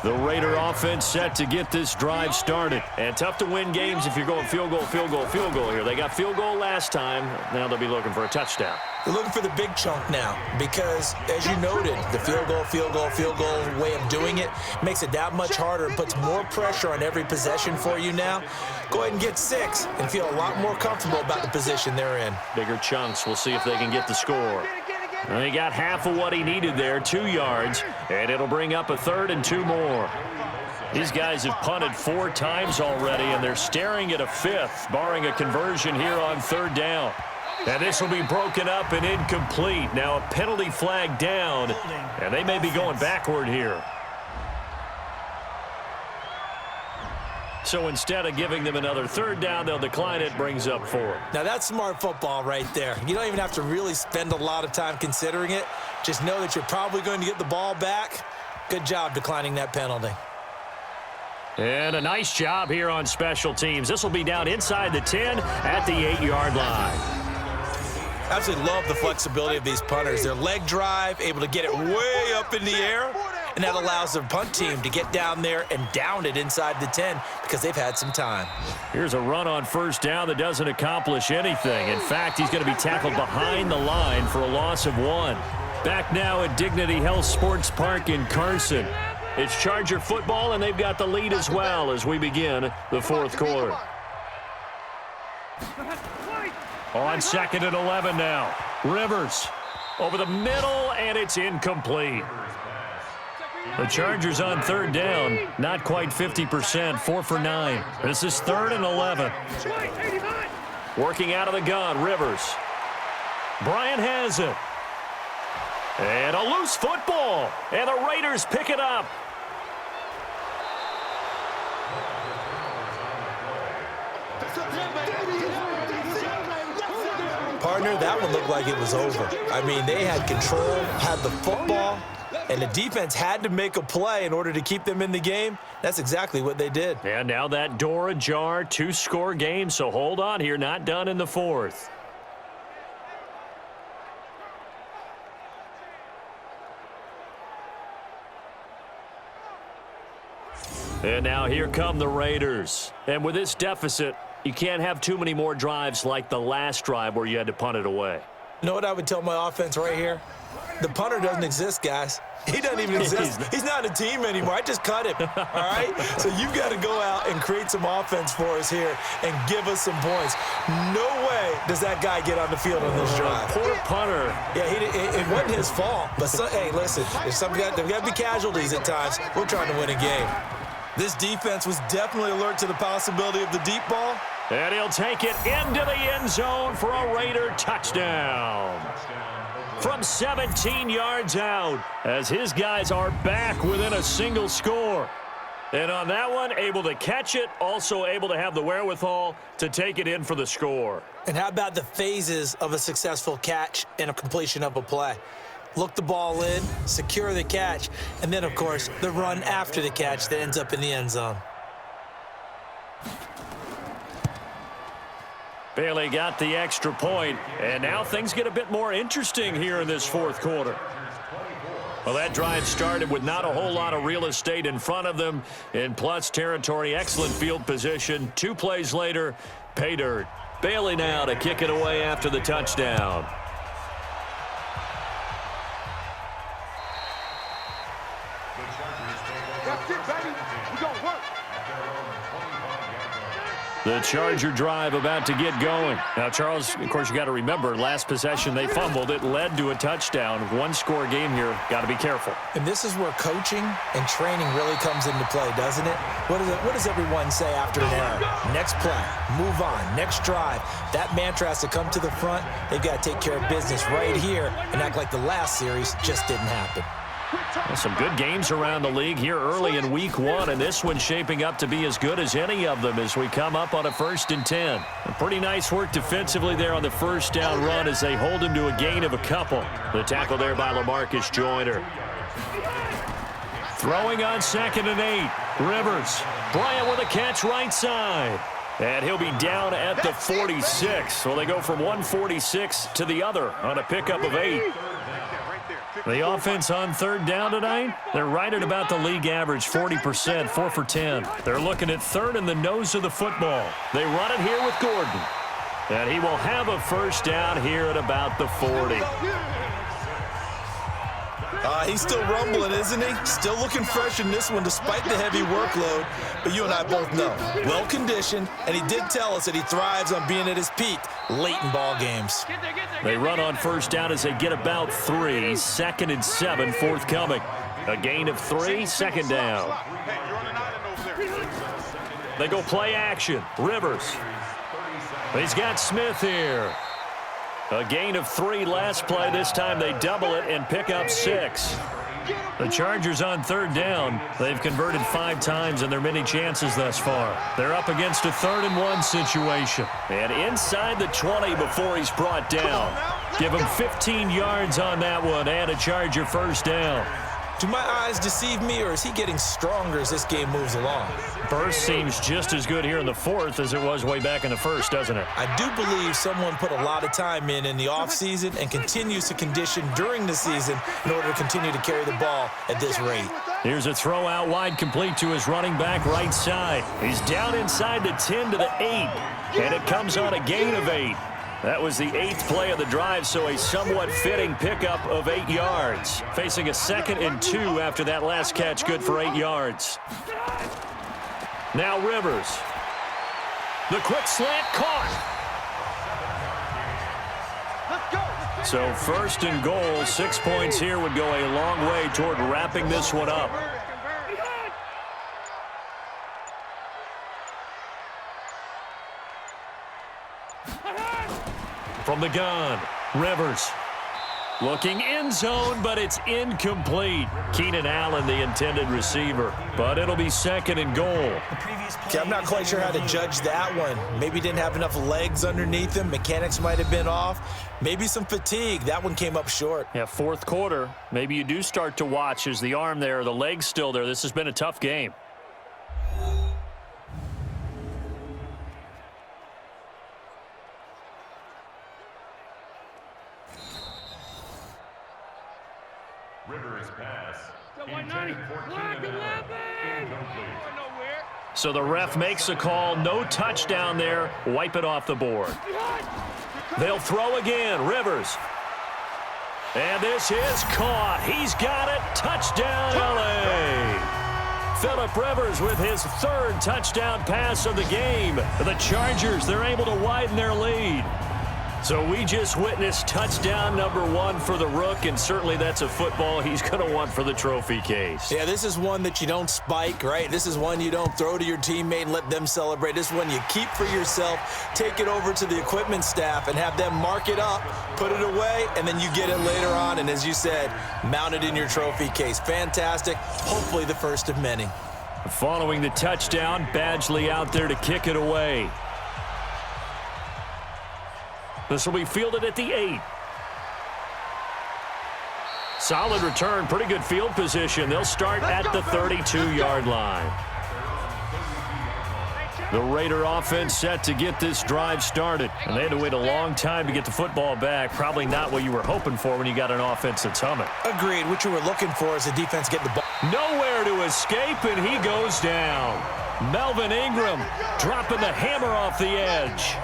The Raider offense set to get this drive started. And tough to win games if you're going field goal, field goal, field goal here. They got field goal last time. Now they'll be looking for a touchdown. They're looking for the big chunk now because, as you noted, the field goal way of doing it makes it that much harder and puts more pressure on every possession for you now. Go ahead and get 6 and feel a lot more comfortable about the position they're in. Bigger chunks. We'll see if they can get the score. And he got half of what he needed there, 2 yards, and it'll bring up a 3rd and 2 more. These guys have punted 4 times already, and they're staring at a 5th, barring a conversion here on 3rd down. And this will be broken up and incomplete. Now a penalty flag down, and they may be going backward here. So instead of giving them another 3rd down, they'll decline it, brings up 4. Now that's smart football right there. You don't even have to really spend a lot of time considering it. Just know that you're probably going to get the ball back. Good job declining that penalty. And a nice job here on special teams. This will be down inside the 10 at the 8-yard line. Absolutely love the flexibility of these punters. Their leg drive, able to get it way up in the air, and that allows their punt team to get down there and down it inside the 10 because they've had some time. Here's a run on first down that doesn't accomplish anything. In fact, he's going to be tackled behind the line for a loss of 1. Back now at Dignity Health Sports Park in Carson. It's Charger football, and they've got the lead as well as we begin the 4th quarter. On 2nd and 11 now. Rivers over the middle, and it's incomplete. The Chargers on 3rd down, not quite 50%, 4 for 9. This is 3rd and 11. Working out of the gun, Rivers. Bryant has it. And a loose football, and the Raiders pick it up. Partner, that one looked like it was over. I mean, they had control, had the football, and the defense had to make a play in order to keep them in the game. That's exactly what they did. And now that door ajar, 2-score game, so hold on here, not done in the 4th. And now here come the Raiders. And with this deficit, you can't have too many more drives like the last drive where you had to punt it away. You know what I would tell my offense right here? The punter doesn't exist, guys. He doesn't even exist. He's not a team anymore. I just cut him, all right? So you've got to go out and create some offense for us here and give us some points. No way does that guy get on the field on this drive. Poor punter. Yeah, it wasn't his fault. But, hey, listen, there's got to be casualties at times. We're trying to win a game. This defense was definitely alert to the possibility of the deep ball. And he'll take it into the end zone for a Raider touchdown. From 17 yards out, as his guys are back within a single score. And on that one, able to catch it, also able to have the wherewithal to take it in for the score. And how about the phases of a successful catch and a completion of a play? Look the ball in, secure the catch, and then, of course, the run after the catch that ends up in the end zone. Bailey got the extra point, and now things get a bit more interesting here in this fourth quarter. Well, that drive started with not a whole lot of real estate in front of them. In plus territory, excellent field position. 2 plays later, pay dirt. Bailey now to kick it away after the touchdown. That's it, baby. We gonna work. The Charger drive about to get going. Now, Charles, of course, you got to remember, last possession they fumbled. It led to a touchdown. 1-score game here. Got to be careful. And this is where coaching and training really comes into play, doesn't it? What does everyone say after an error? Next play, move on, next drive. That mantra has to come to the front. They've got to take care of business right here and act like the last series just didn't happen. Well, some good games around the league here early in week 1, and this one's shaping up to be as good as any of them as we come up on a 1st and 10. A pretty nice work defensively there on the first down run as they hold him to a gain of a couple. The tackle there by LaMarcus Joyner. Throwing on 2nd and 8. Rivers. Bryant with a catch right side. And he'll be down at the 46. Well, they go from 146 to the other on a pickup of 8. The offense on 3rd down tonight, they're right at about the league average, 40%, 4 for 10. They're looking at 3rd in the nose of the football. They run it here with Gordon. And he will have a first down here at about the 40. He's still rumbling, isn't he? Still looking fresh in this one despite the heavy workload. But you and I both know, well-conditioned, and he did tell us that he thrives on being at his peak late in ball games. They run on first down as they get about 3. 2nd and 7 forthcoming. A gain of 3, 2nd down. They go play action. Rivers. He's got Smith here. A gain of 3 last play. This time they double it and pick up 6. The Chargers on 3rd down. They've converted 5 times in their many chances thus far. They're up against a 3rd and 1 situation. And inside the 20 before he's brought down. Give him 15 yards on that one and a Charger first down. Do my eyes deceive me, or is he getting stronger as this game moves along? Burst seems just as good here in the 4th as it was way back in the 1st, doesn't it? I do believe someone put a lot of time in the offseason and continues to condition during the season in order to continue to carry the ball at this rate. Here's a throw out wide complete to his running back right side. He's down inside the 10 to the 8, and it comes on a gain of 8. That was the 8th play of the drive, so a somewhat fitting pickup of 8 yards. Facing a 2nd and 2 after that last catch, good for 8 yards. Now Rivers. The quick slant caught. So 1st and goal, 6 points here would go a long way toward wrapping this one up. From the gun, Rivers. Looking end zone, but it's incomplete. Keenan Allen, the intended receiver. But it'll be 2nd and goal. Okay, I'm not quite sure how to judge that one. Maybe didn't have enough legs underneath him. Mechanics might have been off. Maybe some fatigue. That one came up short. Yeah, 4th quarter. Maybe you do start to watch as the arm there, the leg's still there. This has been a tough game. Rivers pass. So the ref makes a call. No touchdown there. Wipe it off the board. They'll throw again. Rivers. And this is caught. He's got it. Touchdown, L.A. Phillip Rivers with his 3rd touchdown pass of the game. The Chargers, they're able to widen their lead. So we just witnessed touchdown number 1 for the Rook, and certainly that's a football he's going to want for the trophy case. Yeah, this is one that you don't spike, right? This is one you don't throw to your teammate and let them celebrate. This is one you keep for yourself, take it over to the equipment staff and have them mark it up, put it away, and then you get it later on, and as you said, mount it in your trophy case. Fantastic. Hopefully the first of many. Following the touchdown, Badgley out there to kick it away. This will be fielded at the 8. Solid return, pretty good field position. They'll start at the 32-yard line. The Raider offense set to get this drive started. And they had to wait a long time to get the football back. Probably not what you were hoping for when you got an offense that's humming. Agreed. What you were looking for is the defense getting the ball. Nowhere to escape, and he goes down. Melvin Ingram dropping the hammer off the edge.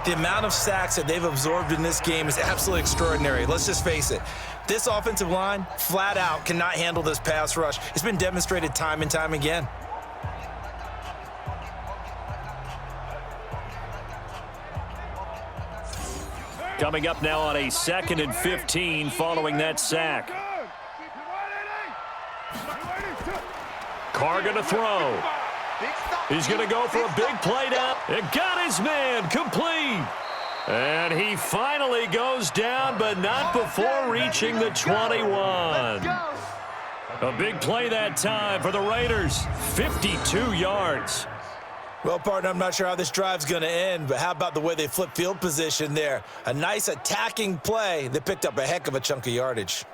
The amount of sacks that they've absorbed in this game is absolutely extraordinary. Let's just face it. This offensive line, flat out, cannot handle this pass rush. It's been demonstrated time and time again. Coming up now on a 2nd and 15 following that sack. Carr going to throw. He's going to go for a big play down. It got his man complete. And he finally goes down, but not before reaching the 21. A big play that time for the Raiders. 52 yards. Well, partner, I'm not sure how this drive's going to end, but how about the way they flip field position there? A nice attacking play that picked up a heck of a chunk of yardage.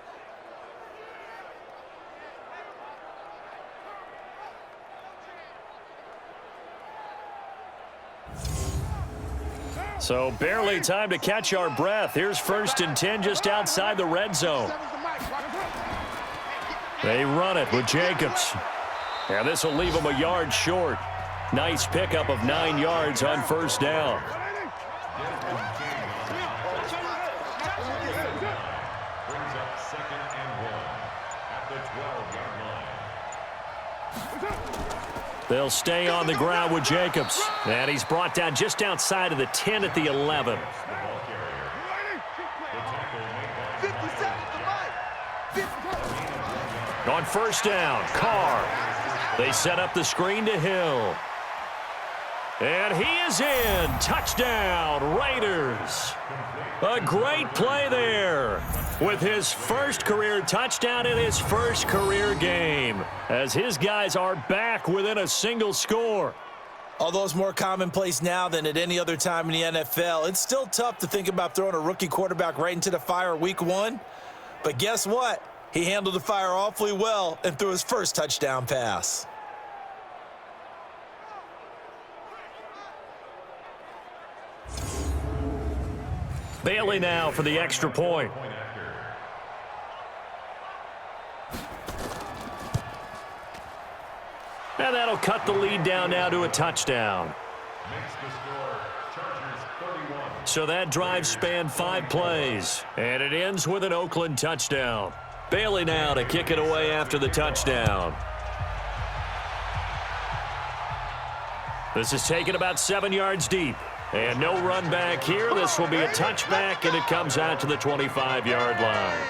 So barely time to catch our breath. Here's 1st and 10 just outside the red zone. They run it with Jacobs. And this will leave them a yard short. Nice pickup of 9 yards on 1st down. Brings up 2nd and 1 at the 12-yard line. They'll stay on the ground with Jacobs. And he's brought down just outside of the 10 at the 11. On 1st down, Carr. They set up the screen to Hill. And he is in. Touchdown, Raiders. A great play there with his first career touchdown in his first career game, as his guys are back within a single score. Although it's more commonplace now than at any other time in the NFL, it's still tough to think about throwing a rookie quarterback right into the fire week 1. But guess what? He handled the fire awfully well and threw his first touchdown pass. Bailey now for the extra point. And that'll cut the lead down now to a touchdown. So that drive spanned 5 plays, and it ends with an Oakland touchdown. Bailey now to kick it away after the touchdown. This is taken about 7 yards deep. And no run back here. This will be a touchback, and it comes out to the 25-yard line.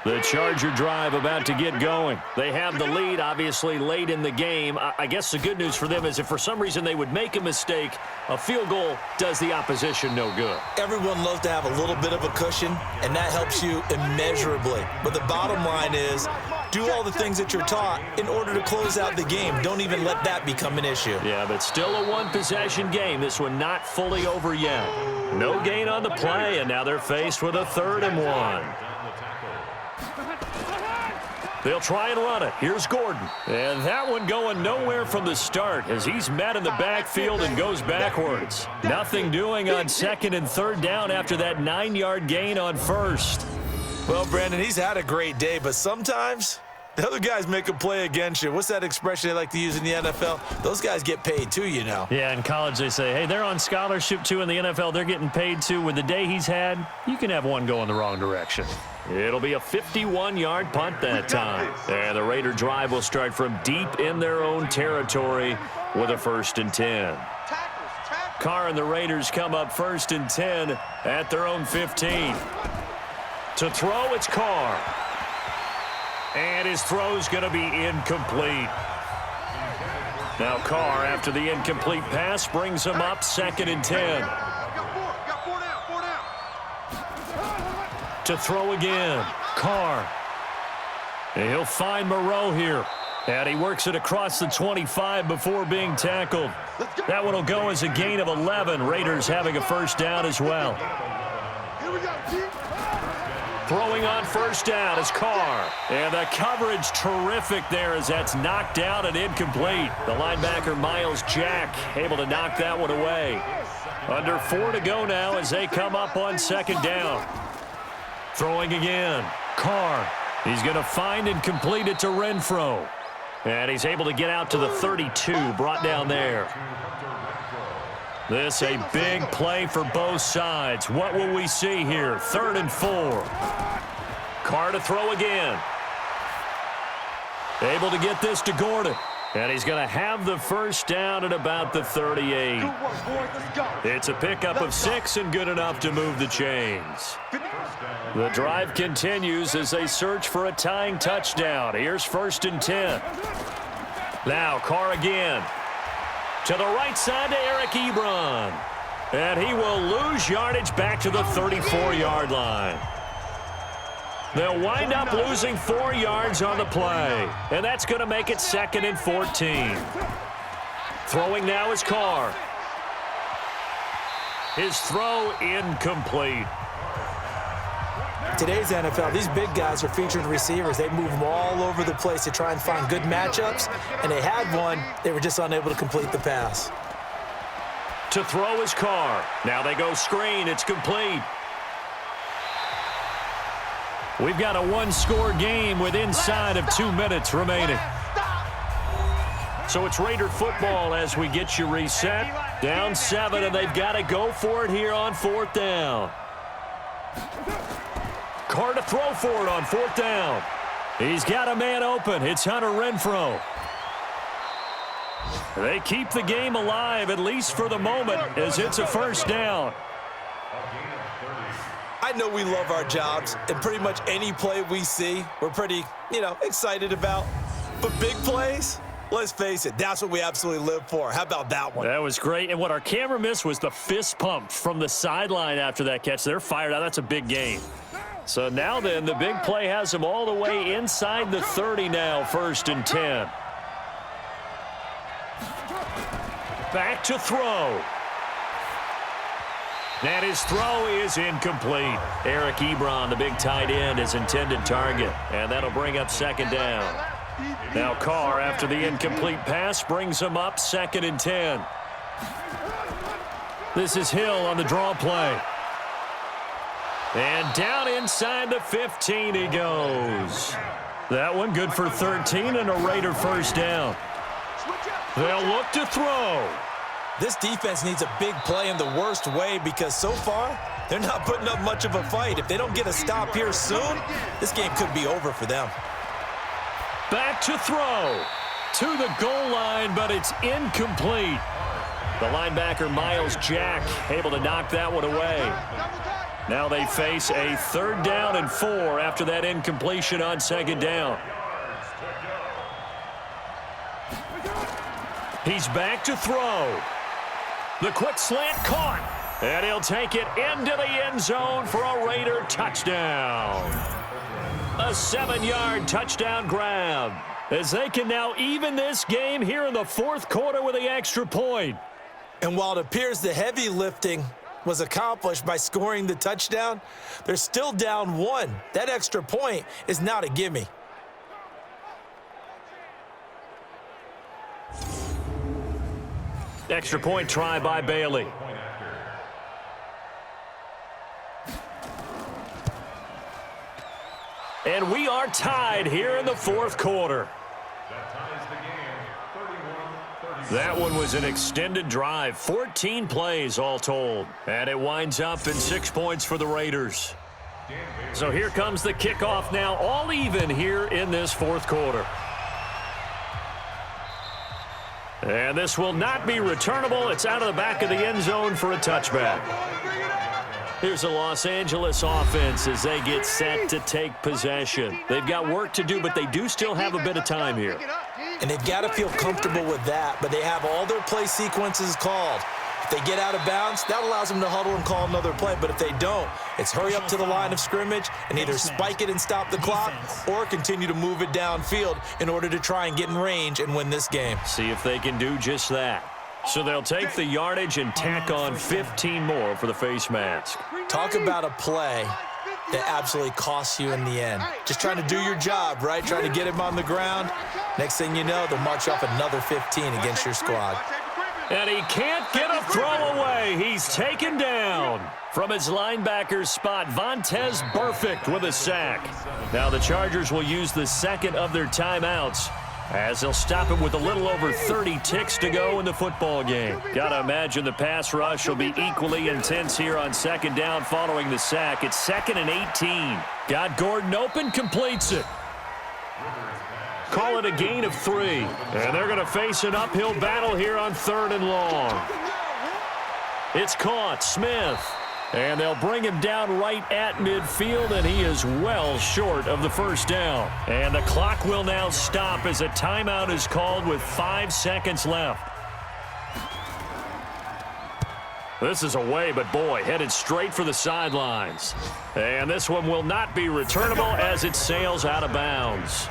The Charger drive about to get going. They have the lead, obviously, late in the game. I guess the good news for them is if for some reason they would make a mistake, a field goal does the opposition no good. Everyone loves to have a little bit of a cushion, and that helps you immeasurably. But the bottom line is, do all the things that you're taught in order to close out the game. Don't even let that become an issue. Yeah, but still a one-possession game. This one not fully over yet. No gain on the play, and now they're faced with a 3rd and 1. They'll try and run it. Here's Gordon. And that one going nowhere from the start as he's met in the backfield and goes backwards. Nothing doing on 2nd and 3rd down after that 9-yard gain on 1st. Well, Brandon, he's had a great day, but sometimes the other guys make a play against you. What's that expression they like to use in the NFL? Those guys get paid too, you know. Yeah, in college they say, hey, they're on scholarship too. In the NFL, they're getting paid too. With the day he's had, you can have one go in the wrong direction. It'll be a 51-yard punt that time. And the Raider drive will start from deep in their own territory with a 1st and 10. Tackles, tackles. Carr and the Raiders come up 1st and 10 at their own 15. To throw, it's Carr. And his throw's going to be incomplete. Now Carr, after the incomplete pass, brings him up 2nd and 10. Got four down. To throw again, Carr. And he'll find Moreau here. And he works it across the 25 before being tackled. That one will go as a gain of 11. Raiders having a 1st down as well. Here we go, G. Throwing on 1st down is Carr. And the coverage terrific there as that's knocked down and incomplete. The linebacker, Miles Jack, able to knock that one away. Under 4 to go now as they come up on 2nd down. Throwing again, Carr. He's going to find and complete it to Renfro. And he's able to get out to the 32, brought down there. This a big play for both sides. What will we see here? 3rd and 4. Carr to throw again. Able to get this to Gordon. And he's going to have the 1st down at about the 38. It's a pickup of 6 and good enough to move the chains. The drive continues as they search for a tying touchdown. Here's 1st and 10. Now Carr again. To the right side to Eric Ebron. And he will lose yardage back to the 34-yard line. They'll wind up losing 4 yards on the play. And that's going to make it 2nd and 14. Throwing now is Carr. His throw incomplete. Today's NFL, these big guys are featured receivers. They move them all over the place to try and find good matchups, and they had one. They were just unable to complete the pass. To throw is Carr. Now they go screen. It's complete. We've got a 1-score game with inside of 2 minutes remaining. So it's Raider football as we get you reset. Down 7, and they've got to go for it here on 4th down. Carr to throw for it on 4th down. He's got a man open. It's Hunter Renfro. They keep the game alive, at least for the moment, as it's a 1st down. I know we love our jobs, and pretty much any play we see, we're pretty, excited about. But big plays, let's face it, that's what we absolutely live for. How about that one? That was great. And what our camera missed was the fist pump from the sideline after that catch. They're fired out. That's a big game. So now then, the big play has them all the way inside the 30 now, 1st and 10. Back to throw. And his throw is incomplete. Eric Ebron, the big tight end, is intended target. And that'll bring up 2nd down. Now Carr, after the incomplete pass, brings him up 2nd and 10. This is Hill on the draw play. And down inside the 15 he goes. That one good for 13 and a Raider 1st down. They'll look to throw. This defense needs a big play in the worst way because so far, they're not putting up much of a fight. If they don't get a stop here soon, this game could be over for them. Back to throw. To the goal line, but it's incomplete. The linebacker, Miles Jack, able to knock that one away. Now they face a 3rd down and 4 after that incompletion on 2nd down. He's back to throw. The quick slant caught. And he'll take it into the end zone for a Raider touchdown. A 7-yard touchdown grab. As they can now even this game here in the 4th quarter with the extra point. And while it appears the heavy lifting was accomplished by scoring the touchdown, they're still down 1. That extra point is not a gimme. Extra point try by Bailey. And we are tied here in the 4th quarter. That one was an extended drive, 14 plays all told. And it winds up in 6 points for the Raiders. So here comes the kickoff now, all even here in this 4th quarter. And this will not be returnable. It's out of the back of the end zone for a touchback. Here's the Los Angeles offense as they get set to take possession. They've got work to do, but they do still have a bit of time here. And they've got to feel comfortable with that, but they have all their play sequences called. If they get out of bounds, that allows them to huddle and call another play. But if they don't, it's hurry up to the line of scrimmage and either spike it and stop the clock or continue to move it downfield in order to try and get in range and win this game. See if they can do just that. So they'll take the yardage and tack on 15 more for the face mask. Talk about a play that absolutely costs you in the end. Just trying to do your job, right? Trying to get him on the ground. Next thing you know, they'll march off another 15 against your squad. And he can't get a throw away. He's taken down. From his linebacker's spot, Vontaze Burfict with a sack. Now the Chargers will use the second of their timeouts as they'll stop him with a little over 30 ticks to go in the football game. Gotta imagine the pass rush will be equally intense here on second down following the sack. It's 2nd and 18. Got Gordon open, completes it. Call it a gain of 3. And they're going to face an uphill battle here on 3rd and long. It's caught, Smith. And they'll bring him down right at midfield, and he is well short of the first down. And the clock will now stop as a timeout is called with 5 seconds left. This is away, but boy, headed straight for the sidelines. And this one will not be returnable as it sails out of bounds.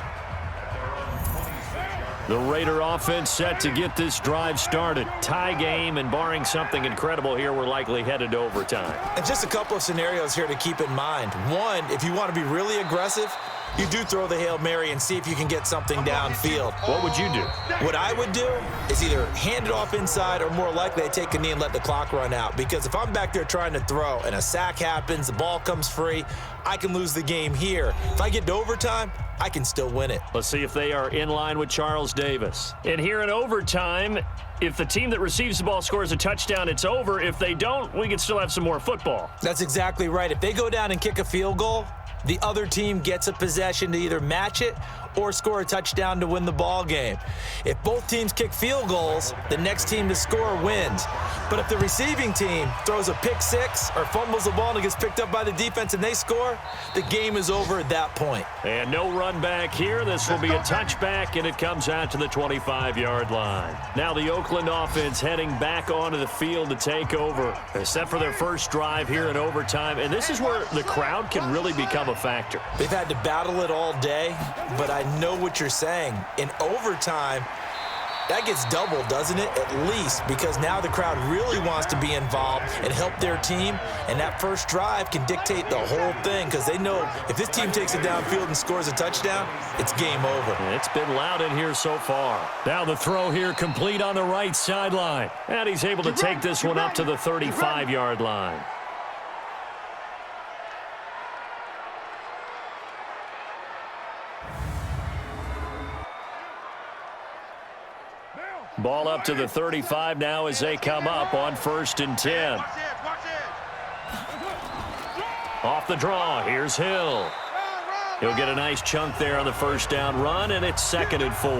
The Raider offense set to get this drive started. Tie game, and barring something incredible here, we're likely headed to overtime. And just a couple of scenarios here to keep in mind. One, if you want to be really aggressive, you do throw the Hail Mary and see if you can get something downfield. What would you do? What I would do is either hand it off inside or more likely I take a knee and let the clock run out. Because if I'm back there trying to throw and a sack happens, the ball comes free, I can lose the game here. If I get to overtime, I can still win it. Let's see if they are in line with Charles Davis. And here in overtime, if the team that receives the ball scores a touchdown, it's over. If they don't, we can still have some more football. That's exactly right. If they go down and kick a field goal, the other team gets a possession to either match it or score a touchdown to win the ball game. If both teams kick field goals, the next team to score wins. But if the receiving team throws a pick six or fumbles the ball and it gets picked up by the defense and they score, the game is over at that point. And no run back here. This will be a touchback, and it comes out to the 25-yard line. Now the Oakland offense heading back onto the field to take over. They're set for their first drive here in overtime, and this is where the crowd can really become a factor. They've had to battle it all day, but I know what you're saying. In overtime, that gets doubled, doesn't it? At least, because now the crowd really wants to be involved and help their team, and that first drive can dictate the whole thing because they know if this team takes it downfield and scores a touchdown, it's game over. It's been loud in here so far. Now the throw here complete on the right sideline, and he's able to take this one up to the 35-yard line. Ball up to the 35 now as they come up on 1st and 10. Off the draw, here's Hill. He'll get a nice chunk there on the first down run, and it's 2nd and 4.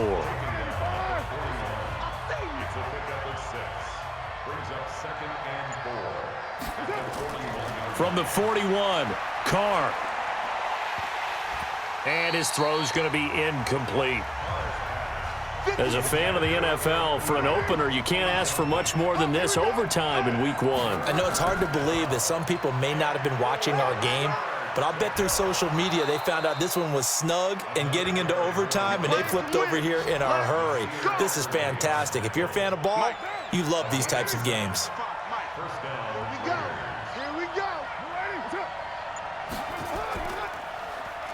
From the 41, Carr. And his throw's going to be incomplete. As a fan of the NFL, for an opener, you can't ask for much more than this overtime in Week 1. I know it's hard to believe that some people may not have been watching our game, but I'll bet through social media they found out this one was snug and getting into overtime, and they flipped over here in a hurry. This is fantastic. If you're a fan of ball, you love these types of games.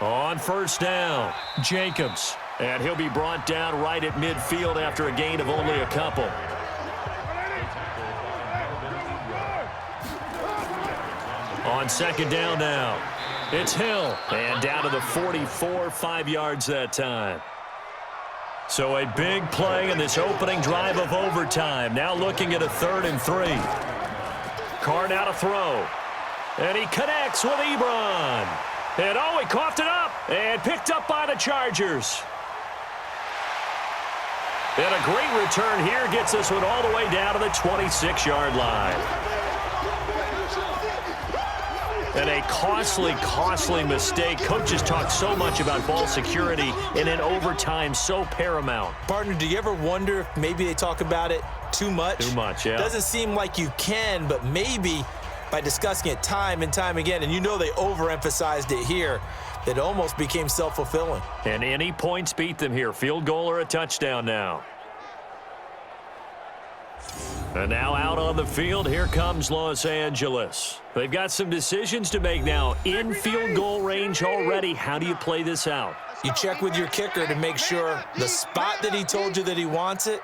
On 1st down, Jacobs. And he'll be brought down right at midfield after a gain of only a couple. On 2nd down now, it's Hill. And down to the 44, 5 yards that time. So a big play in this opening drive of overtime. Now looking at a 3rd and 3. Carr now to throw. And he connects with Ebron. And oh, he coughed it up and picked up by the Chargers. And a great return here gets this one all the way down to the 26-yard line. And a costly mistake. Coaches talk so much about ball security, and in overtime, so paramount. Partner, do you ever wonder if maybe they talk about it too much? Too much, yeah. Doesn't seem like you can, but maybe by discussing it time and time again, and you know they overemphasized it here, that almost became self-fulfilling. And any points beat them here. Field goal or a touchdown now. And now out on the field, here comes Los Angeles. They've got some decisions to make now. In field goal range already. How do you play this out? You check with your kicker to make sure the spot that he told you that he wants it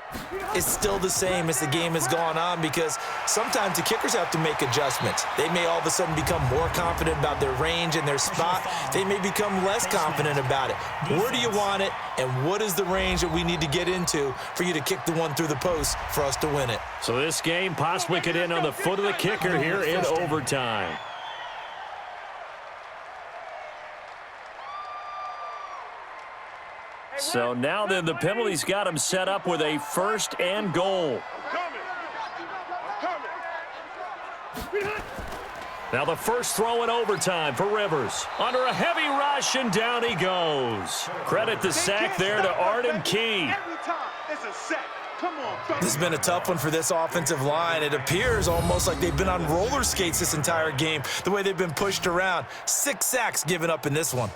is still the same as the game has gone on, because sometimes the kickers have to make adjustments. They may all of a sudden become more confident about their range and their spot. They may become less confident about it. Where do you want it, and what is the range that we need to get into for you to kick the one through the post for us to win it? So this game possibly could end on the foot of the kicker here in overtime. So now then the penalty's got him set up with a 1st and goal. Now the first throw in overtime for Rivers. Under a heavy rush, and down he goes. Credit the sack there to Arden Key. This has been a tough one for this offensive line. It appears almost like they've been on roller skates this entire game, the way they've been pushed around. 6 sacks given up in this one.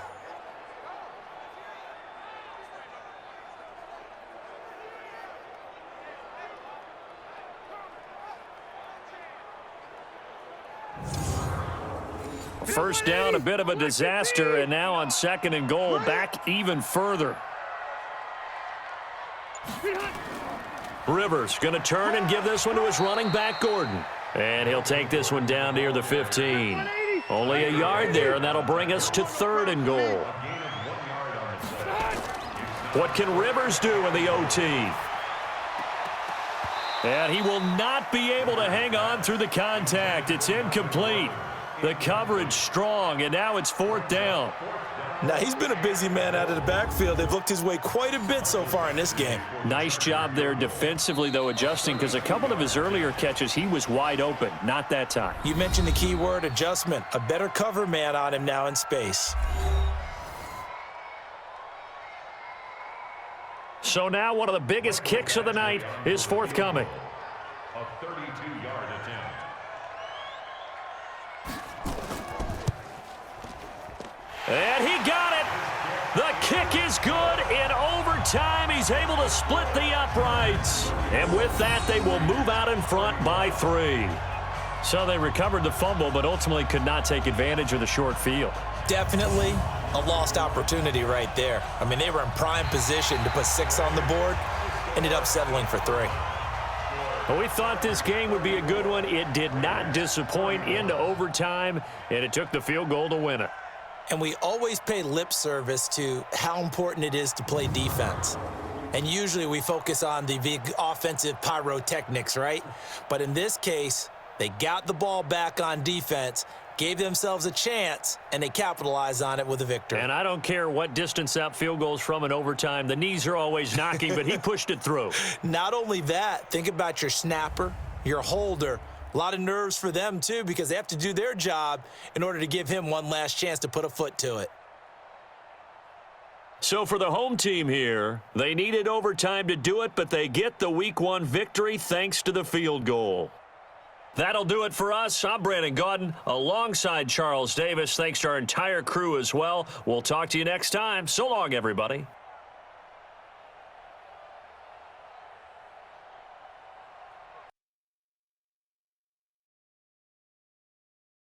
First down, a bit of a disaster, and now on 2nd and goal, back even further. Rivers going to turn and give this one to his running back, Gordon. And he'll take this one down near the 15. Only a yard there, and that'll bring us to 3rd and goal. What can Rivers do in the OT? And he will not be able to hang on through the contact. It's incomplete. The coverage strong, and now it's 4th down. Now, he's been a busy man out of the backfield. They've looked his way quite a bit so far in this game. Nice job there defensively, though, adjusting, because a couple of his earlier catches, he was wide open. Not that time. You mentioned the key word, adjustment. A better cover man on him now in space. So now one of the biggest kicks of the night is forthcoming. A 32-yard attempt. And he got it. The kick is good. In overtime, he's able to split the uprights. And with that, they will move out in front by 3. So they recovered the fumble, but ultimately could not take advantage of the short field. Definitely a lost opportunity right there. I mean, they were in prime position to put 6 on the board. Ended up settling for 3. Well, we thought this game would be a good one. It did not disappoint into overtime, and it took the field goal to win it. And we always pay lip service to how important it is to play defense. And usually we focus on the big offensive pyrotechnics, right? But in this case, they got the ball back on defense, gave themselves a chance, and they capitalized on it with a victory. And I don't care what distance that field goes from in overtime. The knees are always knocking, but he pushed it through. Not only that, think about your snapper, your holder. A lot of nerves for them, too, because they have to do their job in order to give him one last chance to put a foot to it. So for the home team here, they needed overtime to do it, but they get the Week 1 victory thanks to the field goal. That'll do it for us. I'm Brandon Gaudin alongside Charles Davis. Thanks to our entire crew as well. We'll talk to you next time. So long, everybody.